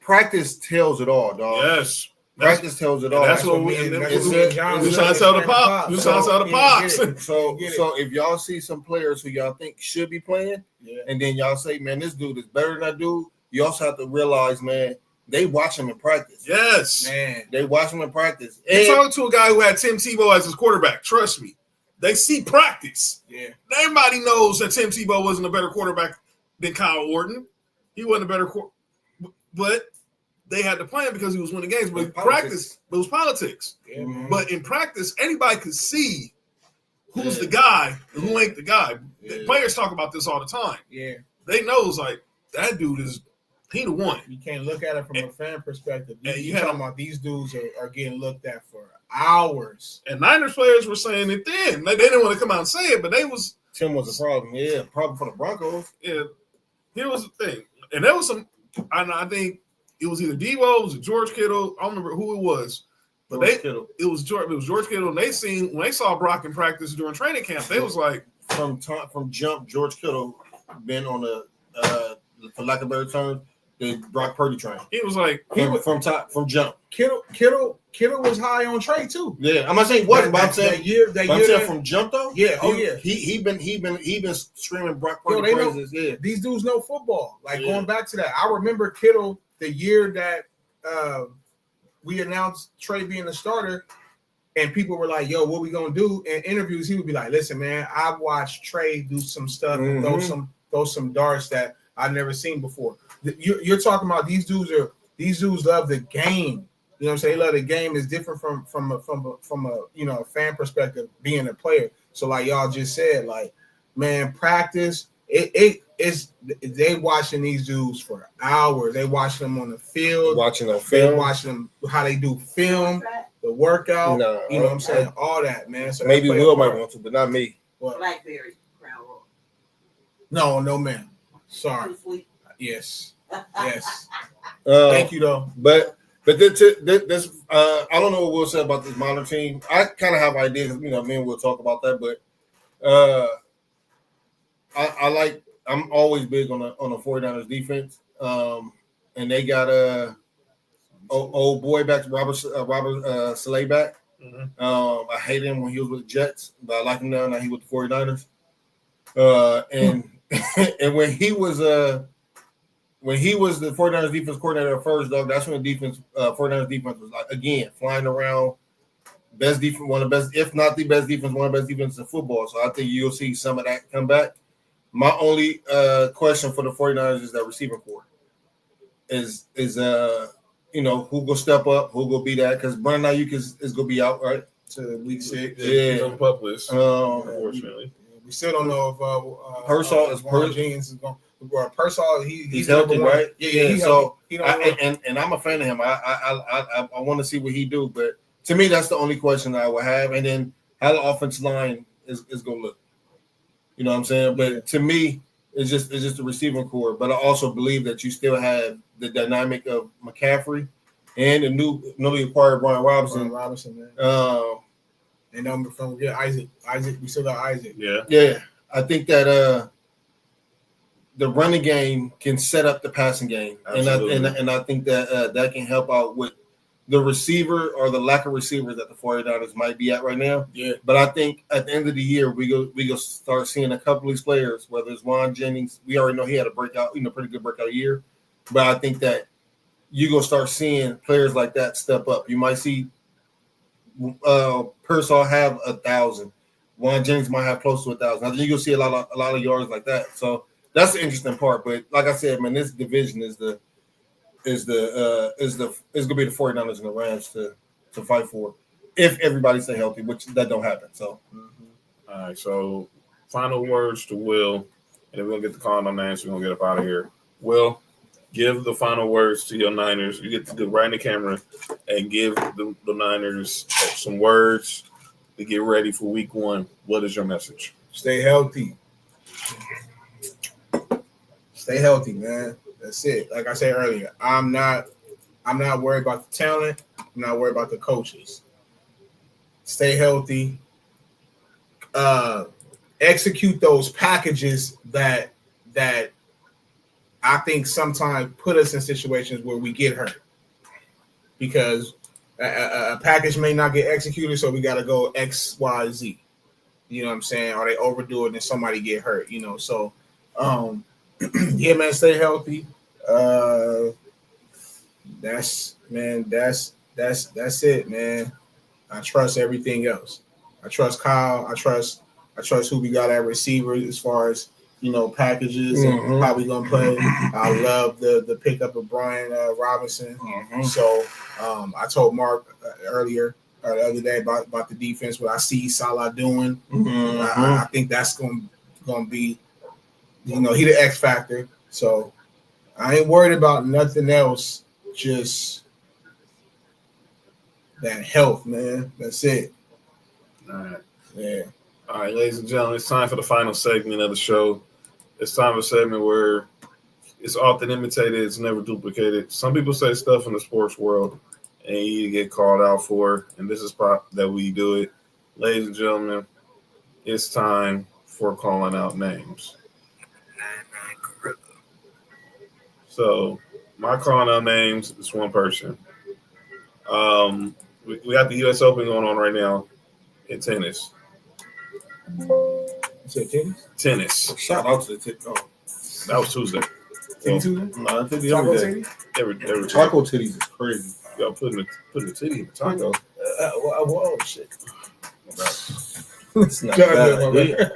practice tells it all, dog. Yes. Practice tells it all. That's what we trying to tell the Pops. We trying to tell the Pops. So if y'all see some players who y'all think should be playing, and then y'all say, man, this dude is better than that dude, you also have to realize, man, they watch him in practice. Yes. Man. They watch him in practice. You're talking to a guy who had Tim Tebow as his quarterback. Trust me. They see practice. Yeah. Everybody knows that Tim Tebow wasn't a better quarterback than Kyle Orton. He wasn't a better but they had to play him because he was winning games. But in practice, it was politics. Yeah, man. But in practice, anybody could see who's the guy and who ain't the guy. Yeah. Players talk about this all the time. Yeah. They know it's like, that dude is he the one. You can't look at it from a fan perspective. You're talking about these dudes are getting looked at for hours. And Niners players were saying it then. They didn't want to come out and say it, but they was. Tim was a problem. Yeah, problem for the Broncos. Yeah, here was the thing, and there was some. I think it was either Debo, it was George Kittle. I don't remember who it was, but it was George Kittle. And when they saw Brock in practice during training camp, they was like, from jump, George Kittle been on for lack of better terms, the Brock Purdy train. He was like from jump. Kittle was high on Trey too. Yeah, I'm not saying he wasn't, but I'm saying from jump though. Yeah, He been screaming Brock Purdy praises. Yeah, these dudes know football. Like going back to that, I remember Kittle the year that we announced Trey being the starter, and people were like, "Yo, what we gonna do?" In interviews, he would be like, "Listen, man, I've watched Trey do some stuff and throw some darts that I've never seen before." You're talking about these dudes love the game. You know what I'm saying? They love the game. Is different from a fan perspective, being a player. So like y'all just said, like, man, practice. It's they watching these dudes for hours. They watching them on the field. Watching them film. They watching them how they do film, the workout. No, you know what I'm saying? All that, man. So maybe Will might want to, but not me. What? Blackberry Crown No, Royal. man. Sorry. Yes. Yes. Thank you, though. But this I don't know what Will said about this modern team. I kind of have ideas. You know, me and Will talk about that, but I'm always big on the 49ers defense. And they got old boy back, Robert Saleh back. Mm-hmm. I hated him when he was with the Jets, but I like him now he's with the 49ers. And and when he was the 49ers defense coordinator at first, dog, that's when the 49ers defense was like, again, flying around. Best defense, one of the best, if not the best defense, one of the best defenses in football. So I think you'll see some of that come back. My only question for the 49ers is that receiving core. Is who gonna step up, who gonna be that? Because Brandon Ayuk is gonna be out, right? To week 6. Yeah, he's on the pup list. Unfortunately. We still don't know if Pearsall is Jenkins is going. Pearsall, he's healthy, right? Yeah. So and I'm a fan of him. I want to see what he do, but to me, that's the only question I would have. And then how the offensive line is going to look. You know what I'm saying? But to me, it's just the receiving core. But I also believe that you still have the dynamic of McCaffrey and the newly acquired Brian Robinson. Man. And number from Isaac. We still got Isaac. Yeah. I think that the running game can set up the passing game, and I think that that can help out with the receiver or the lack of receivers that the 49ers might be at right now. Yeah. But I think at the end of the year, we go start seeing a couple of these players, whether it's Juan Jennings. We already know he had a breakout, pretty good breakout year. But I think that you go start seeing players like that step up. You might see Pearsall have 1,000. Juan Jennings might have close to 1,000. I think you're gonna see a lot of yards like that. So that's the interesting part. But like I said, man, this division is gonna be the 49ers and the Rams to fight for if everybody stay healthy, which that don't happen. So all right, so final words to Will, and then we're gonna get the call on names. We're gonna get up out of here. Will, give the final words to your Niners. You get to do right in the camera and give the Niners some words to get ready for week 1. What is your message? Stay healthy. Stay healthy, man. That's it. Like I said earlier, I'm not worried about the talent. I'm not worried about the coaches. Stay healthy. Execute those packages that I think sometimes put us in situations where we get hurt because a package may not get executed, so we got to go X, Y, Z. You know what I'm saying? Or they overdo it and somebody get hurt. So yeah, man, stay healthy. That's it, man. I trust everything else. I trust Kyle. I trust who we got at receiver as far as packages and how we gonna play. I love the pickup of Brian Robinson. So I told Mark earlier or the other day about the defense. What I see Salah doing, I think that's gonna be, he the X factor. So I ain't worried about nothing else. Just that health, man. That's it. All right. Yeah. All right, ladies and gentlemen, it's time for the final segment of the show. It's time for a segment where it's often imitated, it's never duplicated. Some people say stuff in the sports world, and you get called out for, and this is that we do it. Ladies and gentlemen, it's time for calling out names. So my call out names is one person. We got the U.S. Open going on right now in tennis. You said tennis? Tennis. Shout out to the tennis. Oh. That was Tuesday. Tuesday? No, I think the other day. Every Taco titties is crazy. Yo, putting the titty in the taco. Whoa, shit. It's not bad.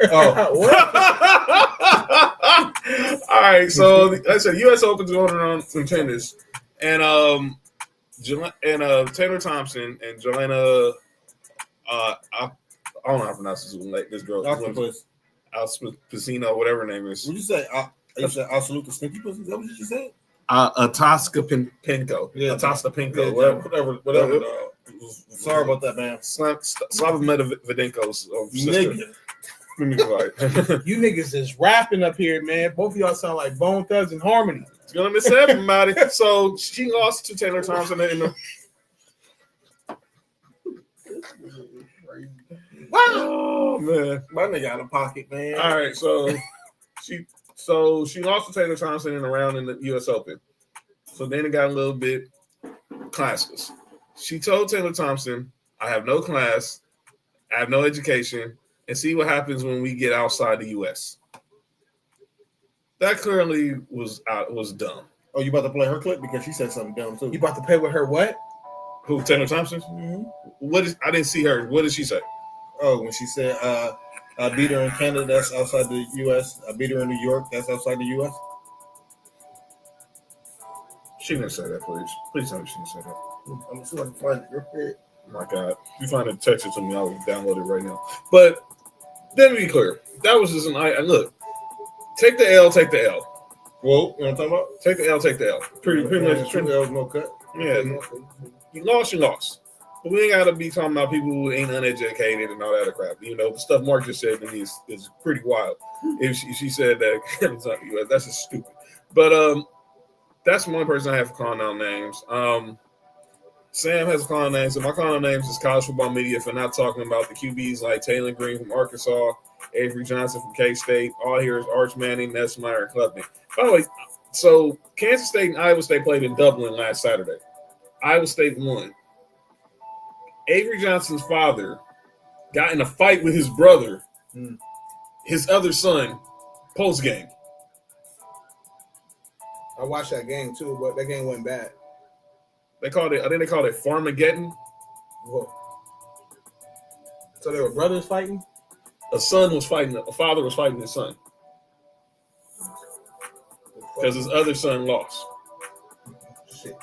All right, so like I said, U.S. Open's going on some tennis, and Taylor Thompson and Jelena, I don't know how to pronounce this girl. Octopus. Alspacino, whatever her name is. What did you say? You said Absolute Sneaky Pussy? Is that what you just said? Ataska Pinko. Yeah, Ataska Pinko. Yeah, whatever. Sorry about that, man. Slava Medvedenko's sister. You niggas is rapping up here, man. Both of y'all sound like Bone Thugs and Harmony. It's gonna miss everybody. So she lost to Taylor Thompson in the. Oh man, my nigga out of pocket, man. All right, so she lost to Taylor Thompson in a round in the U.S. Open. So then it got a little bit classless. She told Taylor Thompson, "I have no class, I have no education, and see what happens when we get outside the U.S." That clearly was dumb. Oh, you about to play her clip because she said something dumb too. You about to play with her what? Who, Taylor Thompson? Mm-hmm. I didn't see her. What did she say? Oh, when she said, I beat her in Canada, that's outside the U.S. I beat her in New York, that's outside the U.S. She didn't say that, please. Please tell me she didn't say that. I'm going to see if I can find it. Oh my God. If you find it, text it to me. I'll download it right now. But let me be clear. That was just look, take the L, take the L. Whoa, you know what I'm talking about? Take the L, take the L. Pretty much. Two L's, no cut. Yeah. You lost. But we ain't got to be talking about people who ain't uneducated and all that other crap. You know, the stuff Mark just said to me is pretty wild. If she said that, that's just stupid. But that's one person I have for calling out names. Sam has a calling names, and my calling names is college football media for not talking about the QBs like Taylor Green from Arkansas, Avery Johnson from K-State. All here is Arch Manning, Nesmeyer, and Klubnik. By the way, so Kansas State and Iowa State played in Dublin last Saturday. Iowa State won. Avery Johnson's father got in a fight with his brother, his other son, post-game. I watched that game too, but that game went bad. I think they called it Farmageddon. Whoa. So they were brothers fighting? A father was fighting his son. Because his other son lost. Shit.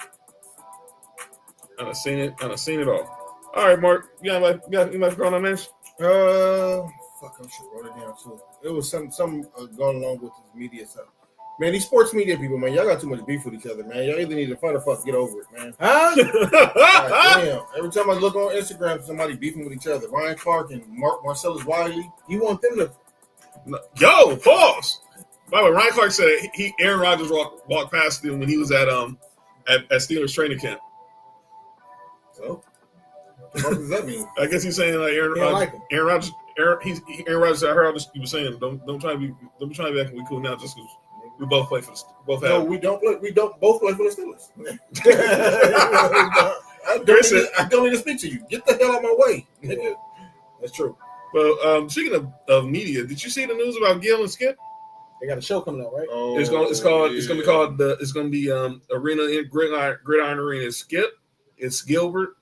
I've seen it all. All right, Mark. You might call on names? Fuck, I should wrote it down too. It was some going along with this media stuff. Man, these sports media people, man, y'all got too much beef with each other, man. Y'all either need to fight or fuck, get over it, man. Huh? Right, damn. Every time I look on Instagram, somebody beefing with each other. Ryan Clark and Marcellus Wiley. You want them to? Yo, pause. By the way, Ryan Clark said Aaron Rodgers walked past him when he was at Steelers training camp. So, what does that mean? I guess he's saying like Aaron Rodgers. Aaron Rodgers. I heard you were saying don't try to be acting we cool now just because we both play for the No, we don't both play for the Steelers. I don't need to speak to you. Get the hell out of my way. That's true. Well, speaking of media, did you see the news about Gil and Skip? They got a show coming out, right? Oh, it's gonna be Arena in Gridiron Arena. It's Skip, it's Gilbert,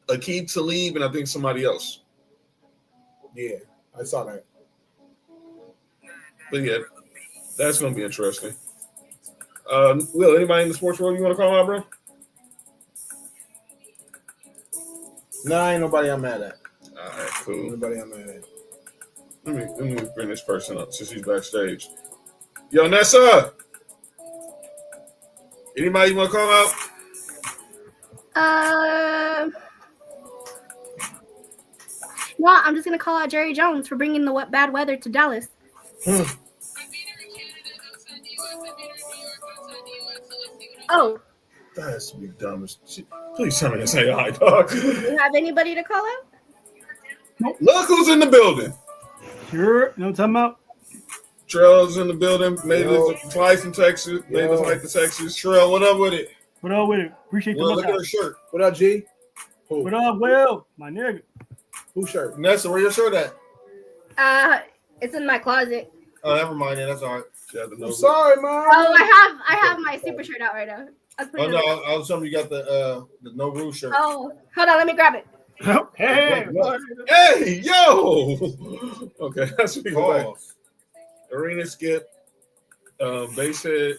Aqib Talib, and I think somebody else. Yeah, I saw that. But yeah, that's gonna be interesting. Will, anybody in the sports world you want to call out, bro? Nah, ain't nobody I'm mad at. All right, cool. Nobody I'm mad at. Let me bring this person up since he's backstage. Yo, Nessa. Anybody you want to call out? No, I'm just gonna call out Jerry Jones for bringing the bad weather to Dallas. Oh. That has to be dumb as shit. Please tell me this ain't high, dog. Do you have anybody to call out? Look who's in the building. Sure. You know what I'm talking about? Trell's in the building. Made it fly from Texas. Made it flight to Texas. Trell, what up with it? What up with it? Appreciate the Look at her shirt. What up, G? Who? What up, Will? My nigga. Who shirt? Nessa, where your shirt at? It's in my closet. Oh, never mind. Then that's all right. I'm sorry, man. Oh, I have my super shirt out right now. Oh no, I was telling you got the no rule shirt. Oh, hold on, let me grab it. Hey, yo. Okay, that's what you Arena Skip. Basehead.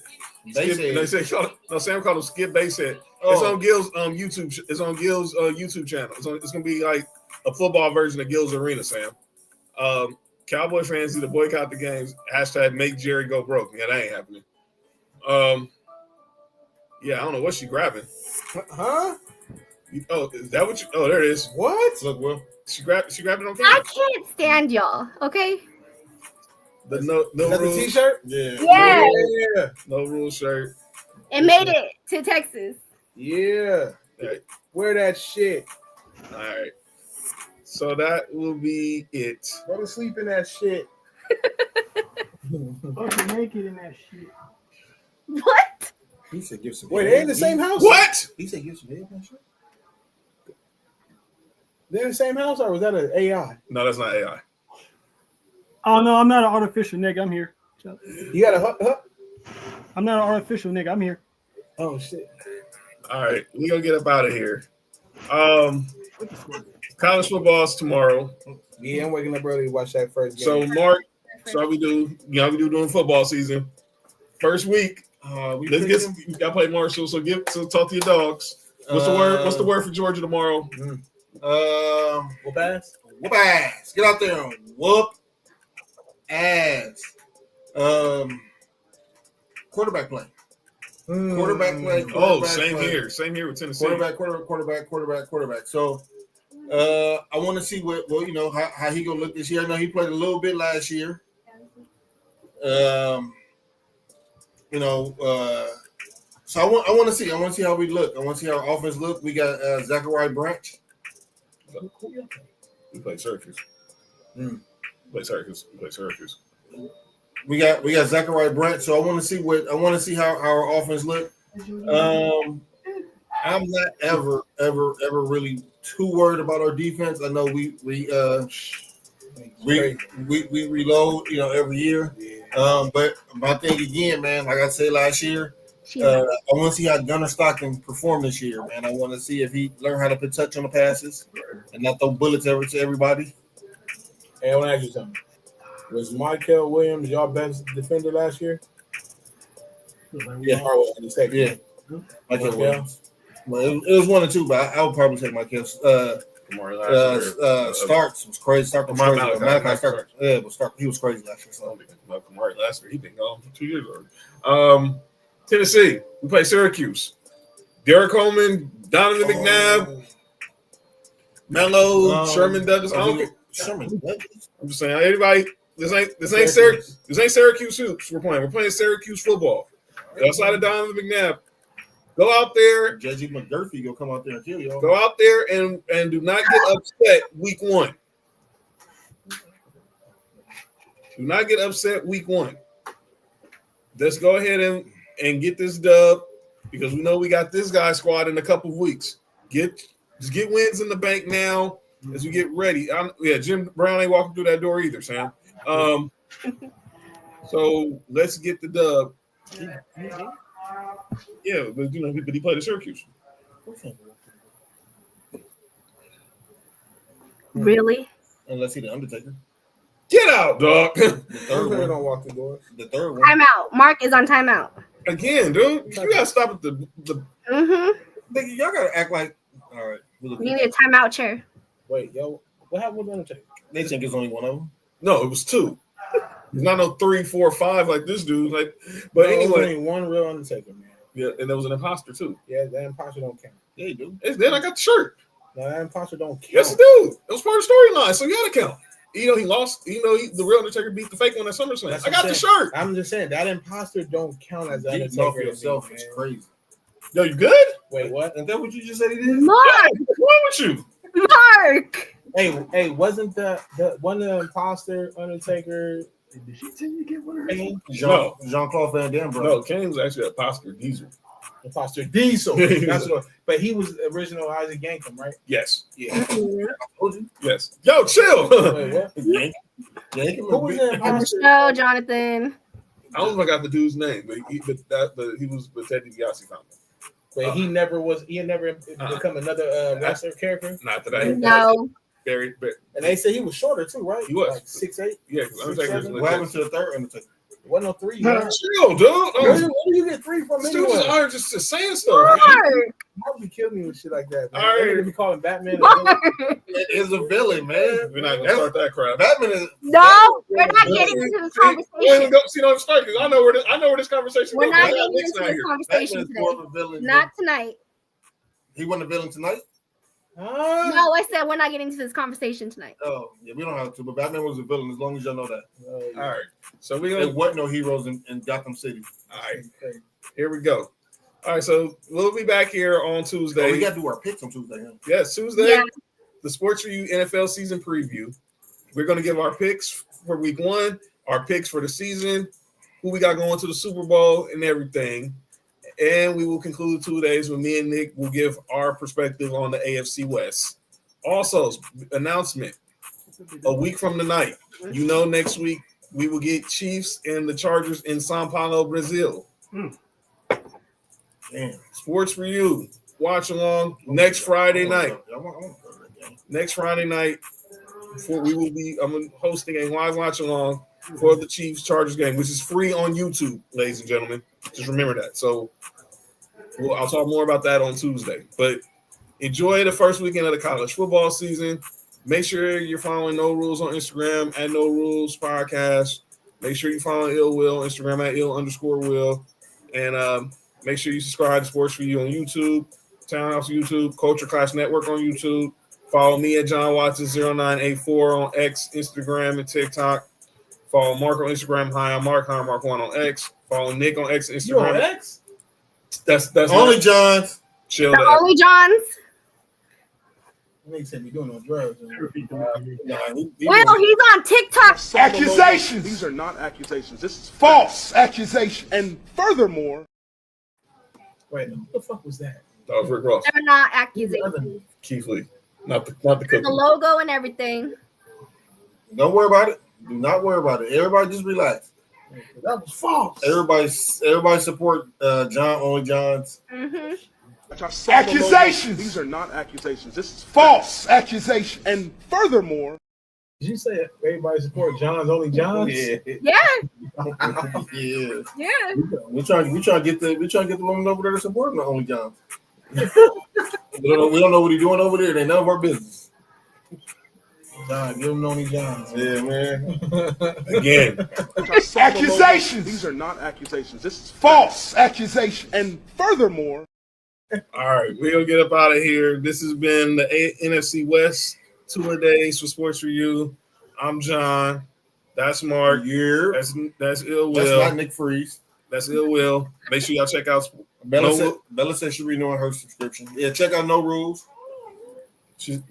Sam called him Skip Basehead. It's on Gil's YouTube. It's on Gil's YouTube channel. It's gonna be like a football version of Gil's Arena, Sam. Cowboy fans need to boycott the games. # make Jerry go broke. Yeah, that ain't happening. Yeah, I don't know what she grabbing. Huh? Oh, is that what you? Oh, there it is. What? Look, Will. She grabbed it on camera. I can't stand y'all. Okay. The no the rules T-shirt. Yeah. No rule shirt. It made it to Texas. Yeah. Right. Wear that shit. All right. So that will be it. Go to sleep in that shit. Fucking naked in that shit. What? He said give some. Wait, they in the same house? What? He said give some head that shit. They're in the same house, or was that an AI? No, that's not AI. Oh no, I'm not an artificial nigga. I'm here. You got a huh? I'm not an artificial nigga. I'm here. Oh shit! All right, we gonna get up out of here. College football's tomorrow. Yeah, I'm waking up early to watch that first game. So Mark, so how we do? We do during football season. First week. We gotta play Marshall. So talk to your dogs. What's the word? What's the word for Georgia tomorrow? Whoop ass. Whoop ass. Get out there and whoop ass. Quarterback play. Quarterback play. Same here. Same here with Tennessee. Quarterback. So I want to see how he gonna look this year. I know he played a little bit last year. So I want to see how we look. I want to see how our offense look. We got Zachariah Branch. We play Syracuse. We play Syracuse. We got Zachariah Branch. So I want to see how our offense look. I'm not ever really too worried about our defense. I know we reload, every year. But my thing again, man, like I said last year, I want to see how Gunnar Stockton perform this year, man. I want to see if he learn how to put touch on the passes and not throw bullets to everybody. Hey, I want to ask you something. Was Michael Williams your best defender last year? Yeah. Yeah. Michael Williams. Well, it was 1 or 2, but I would probably take Michael. Starks was crazy. Starks was crazy. Malachi Starks. Yeah, but Starks, he was crazy last year. So Kamari last year, he been gone for 2 years already. Tennessee, we play Syracuse. Derek Coleman, Donovan McNabb, Melo, Sherman Douglas. Sherman Douglas. I'm just saying, everybody. This ain't Syracuse hoops. We're playing Syracuse football. Outside of Donovan McNabb, go out there. Judgy McDurphy go come out there and kill y'all. Go out there and do not get upset week 1. Do not get upset week 1. Let's go ahead and get this dub because we know we got this guy squad in a couple of weeks. Just get wins in the bank now as we get ready. Jim Brown ain't walking through that door either, Sam. So let's get the dub. Yeah, but he played at Syracuse. Really? Unless he's the Undertaker. Get out, dog. The third one don't walk the door. The third one. Timeout. Mark is on timeout. Again, dude. You gotta stop at the Nigga, y'all gotta act like all right. You need a timeout chair. Wait, yo, what happened with Undertaker? They think it's only one of them. No, it was 2. It's not no 3, 4, 5 like this dude. But anyway, only one real Undertaker, man. Yeah, and there was an imposter too. Yeah, that imposter don't count. Yeah, you do. Then I got the shirt. No, that imposter don't count. Yes, it do. It was part of the storyline, so you gotta count. He lost. The real Undertaker beat the fake one at SummerSlam. I got the shirt. I'm just saying that imposter don't count as an Undertaker. Off yourself is crazy. Yo, you good? Wait, what? Is that what you just said he did? Mark, what's wrong with you? Mark. Hey, wasn't the imposter Undertaker Did she tell you to get one of her? Jean-Claude Van Damme, bro. No, Kane was actually a Oscar Diesel. Foster Diesel. That's what. But he was original Isaac Yankem, right? Yes. Yeah. Yes. Yo, chill. Wait, what? Yankem. Who was that? Imposter? No, Jonathan. I don't know if I got the dude's name, but he was with Ted DiBiase found. But he never was. He had never become another wrestler character. Not that I. No. Very. And they said he was shorter too, right? He was like 6'8". Yeah. What happened to the third Undertaker? It wasn't no 3. Chill, dude. Where do you get 3 from? Dudes Anyway? are just saying stuff. How would you kill me with shit like that? Man? All right. They're gonna be calling Batman. It is a villain, man. We're not gonna start that crap. Batman is. No, we're not getting into this conversation. Don't start this. I know where this conversation We're goes. not getting into this conversation today. Not tonight. He wasn't a villain tonight? No, I said we're not getting into this conversation tonight. Oh, yeah, we don't have to. But Batman was a villain, as long as y'all know that. All right. So there wasn't no heroes in Gotham City. All right. Here we go. All right. So we'll be back here on Tuesday. Oh, we got to do our picks on Tuesday. Huh? Yes, Tuesday. Yeah. The Sports4U NFL season preview. We're going to give our picks for week 1, our picks for the season, who we got going to the Super Bowl, and everything. And we will conclude 2 days when me and Nick will give our perspective on the AFC West. Also, announcement, a week from tonight, next week we will get Chiefs and the Chargers in Sao Paulo, Brazil. Damn. Sports4U, watch along next Friday night. Next Friday night, I'm hosting a live watch along for the Chiefs Chargers game, which is free on YouTube, ladies and gentlemen. Just remember that. So I'll talk more about that on Tuesday. But enjoy the first weekend of the college football season. Make sure you're following No Rules on Instagram at No Rules Podcast. Make sure you follow Ill Will on Instagram at Ill_Will. And make sure you subscribe to Sports4U on YouTube, Townhouse YouTube, Culture Clash Network on YouTube. Follow me at John Watson0984 on X, Instagram, and TikTok. Follow Mark on Instagram. Hi, I'm Mark. Hi, I'm Mark1 on X. Follow Nick on X and Instagram. You on X? That's only John's. Chill. The only Johns. They said me doing no drugs. Well, he's on TikTok. Accusations. These are not accusations. This is false accusation. And furthermore, wait, who the fuck was that? That was Rick Ross. They're not accusations. Keith Lee, not the cookie. The logo and everything. Don't worry about it. Do not worry about it. Everybody just relax. That was false. Everybody support John Only Johns. Mm-hmm. Accusations. These are not accusations. This is false accusation. And furthermore, did you say everybody support John's Only Johns? Yeah. Yeah. Yeah. We trying to get the women over there to support the Only Johns. we don't know what he's doing over there. They none of our business. John, give him Only Johns. Yeah, man. Again. Accusations. These are not accusations. This is false accusation. And furthermore. All right, we're going to get up out of here. This has been the NFC West 2 days for Sports4U. I'm John. That's Mark. Yeah. That's Ill Will. That's not Nick Freeze. That's Ill Will. Make sure y'all check out Bella said she's renewing her subscription. Yeah, check out No Rules.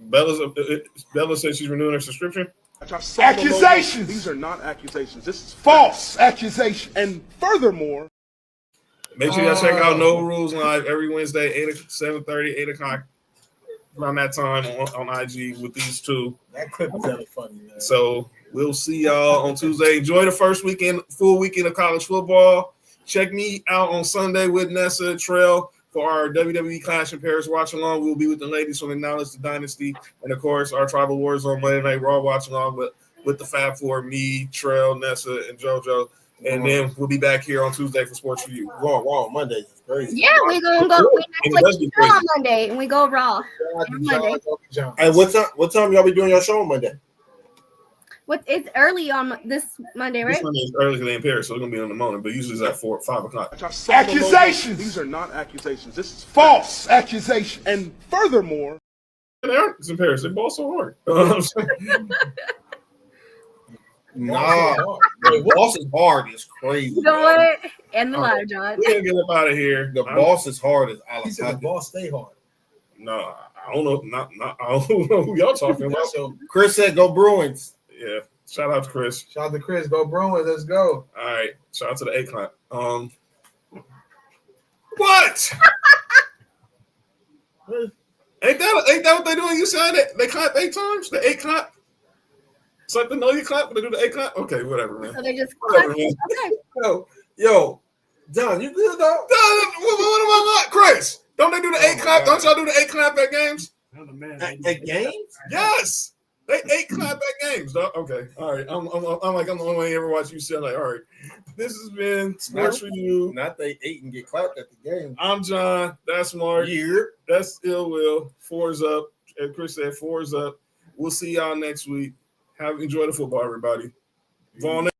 Bella said she's renewing her subscription. Accusations. These are not accusations. This is false accusation. And furthermore. Make sure y'all check out No Rules Live every Wednesday, 7:30, 8 o'clock, around that time on IG with these two. That clip is really funny, man. So we'll see y'all on Tuesday. Enjoy the first full weekend of college football. Check me out on Sunday with Nessa Trail for our WWE Clash in Paris watch along. We'll be with the ladies from the Knowledge the Dynasty, and of course our Tribal Wars on Monday Night Raw watch along with the Fab Four, me, Trail, Nessa, and JoJo. And then we'll be back here on Tuesday for Sports4U. Raw Monday is crazy. Yeah, we're gonna go. We Netflix on Monday, and we go Raw Monday. Hey, what time y'all be doing your show on Monday? It's early on this Monday, right? This Monday is early because they're in Paris, so it's gonna be in the morning. But usually it's at 4 or 5 o'clock. Accusations. These are not accusations. This is false accusation. And furthermore, it's in Paris. They ball so hard. Nah, the boss is hard. It's crazy. You know what? And the ladder, John. We're gonna get up out of here. The boss is hard as He said the boss stay hard. No, I don't know. I don't know who y'all talking about. So Chris said, "Go Bruins." Yeah, Shout out to Chris. Shout out to Chris. Go Bruins. Let's go. All right. Shout out to the A clap. What? Ain't that what they do in UCLA? They clap 8 times? The 8 clap? It's like the no you clap, but they do the 8 clap? Okay, whatever, man. So they just Whatever, man. okay. Yo, John, you good though? What am I not? Chris, don't they do the 8 clap? Don't y'all do the 8 clap at games? At games? Yes. They 8 clap at games, dog. Okay. All right. I'm the only one ever watch UCLA. All right. This has been Sports for You. Not they 8 and get clapped at the game. I'm John. That's Mark. That's Ill Will. 4's up. As Chris said, 4's up. We'll see y'all next week. Enjoy the football, everybody. Vaughn.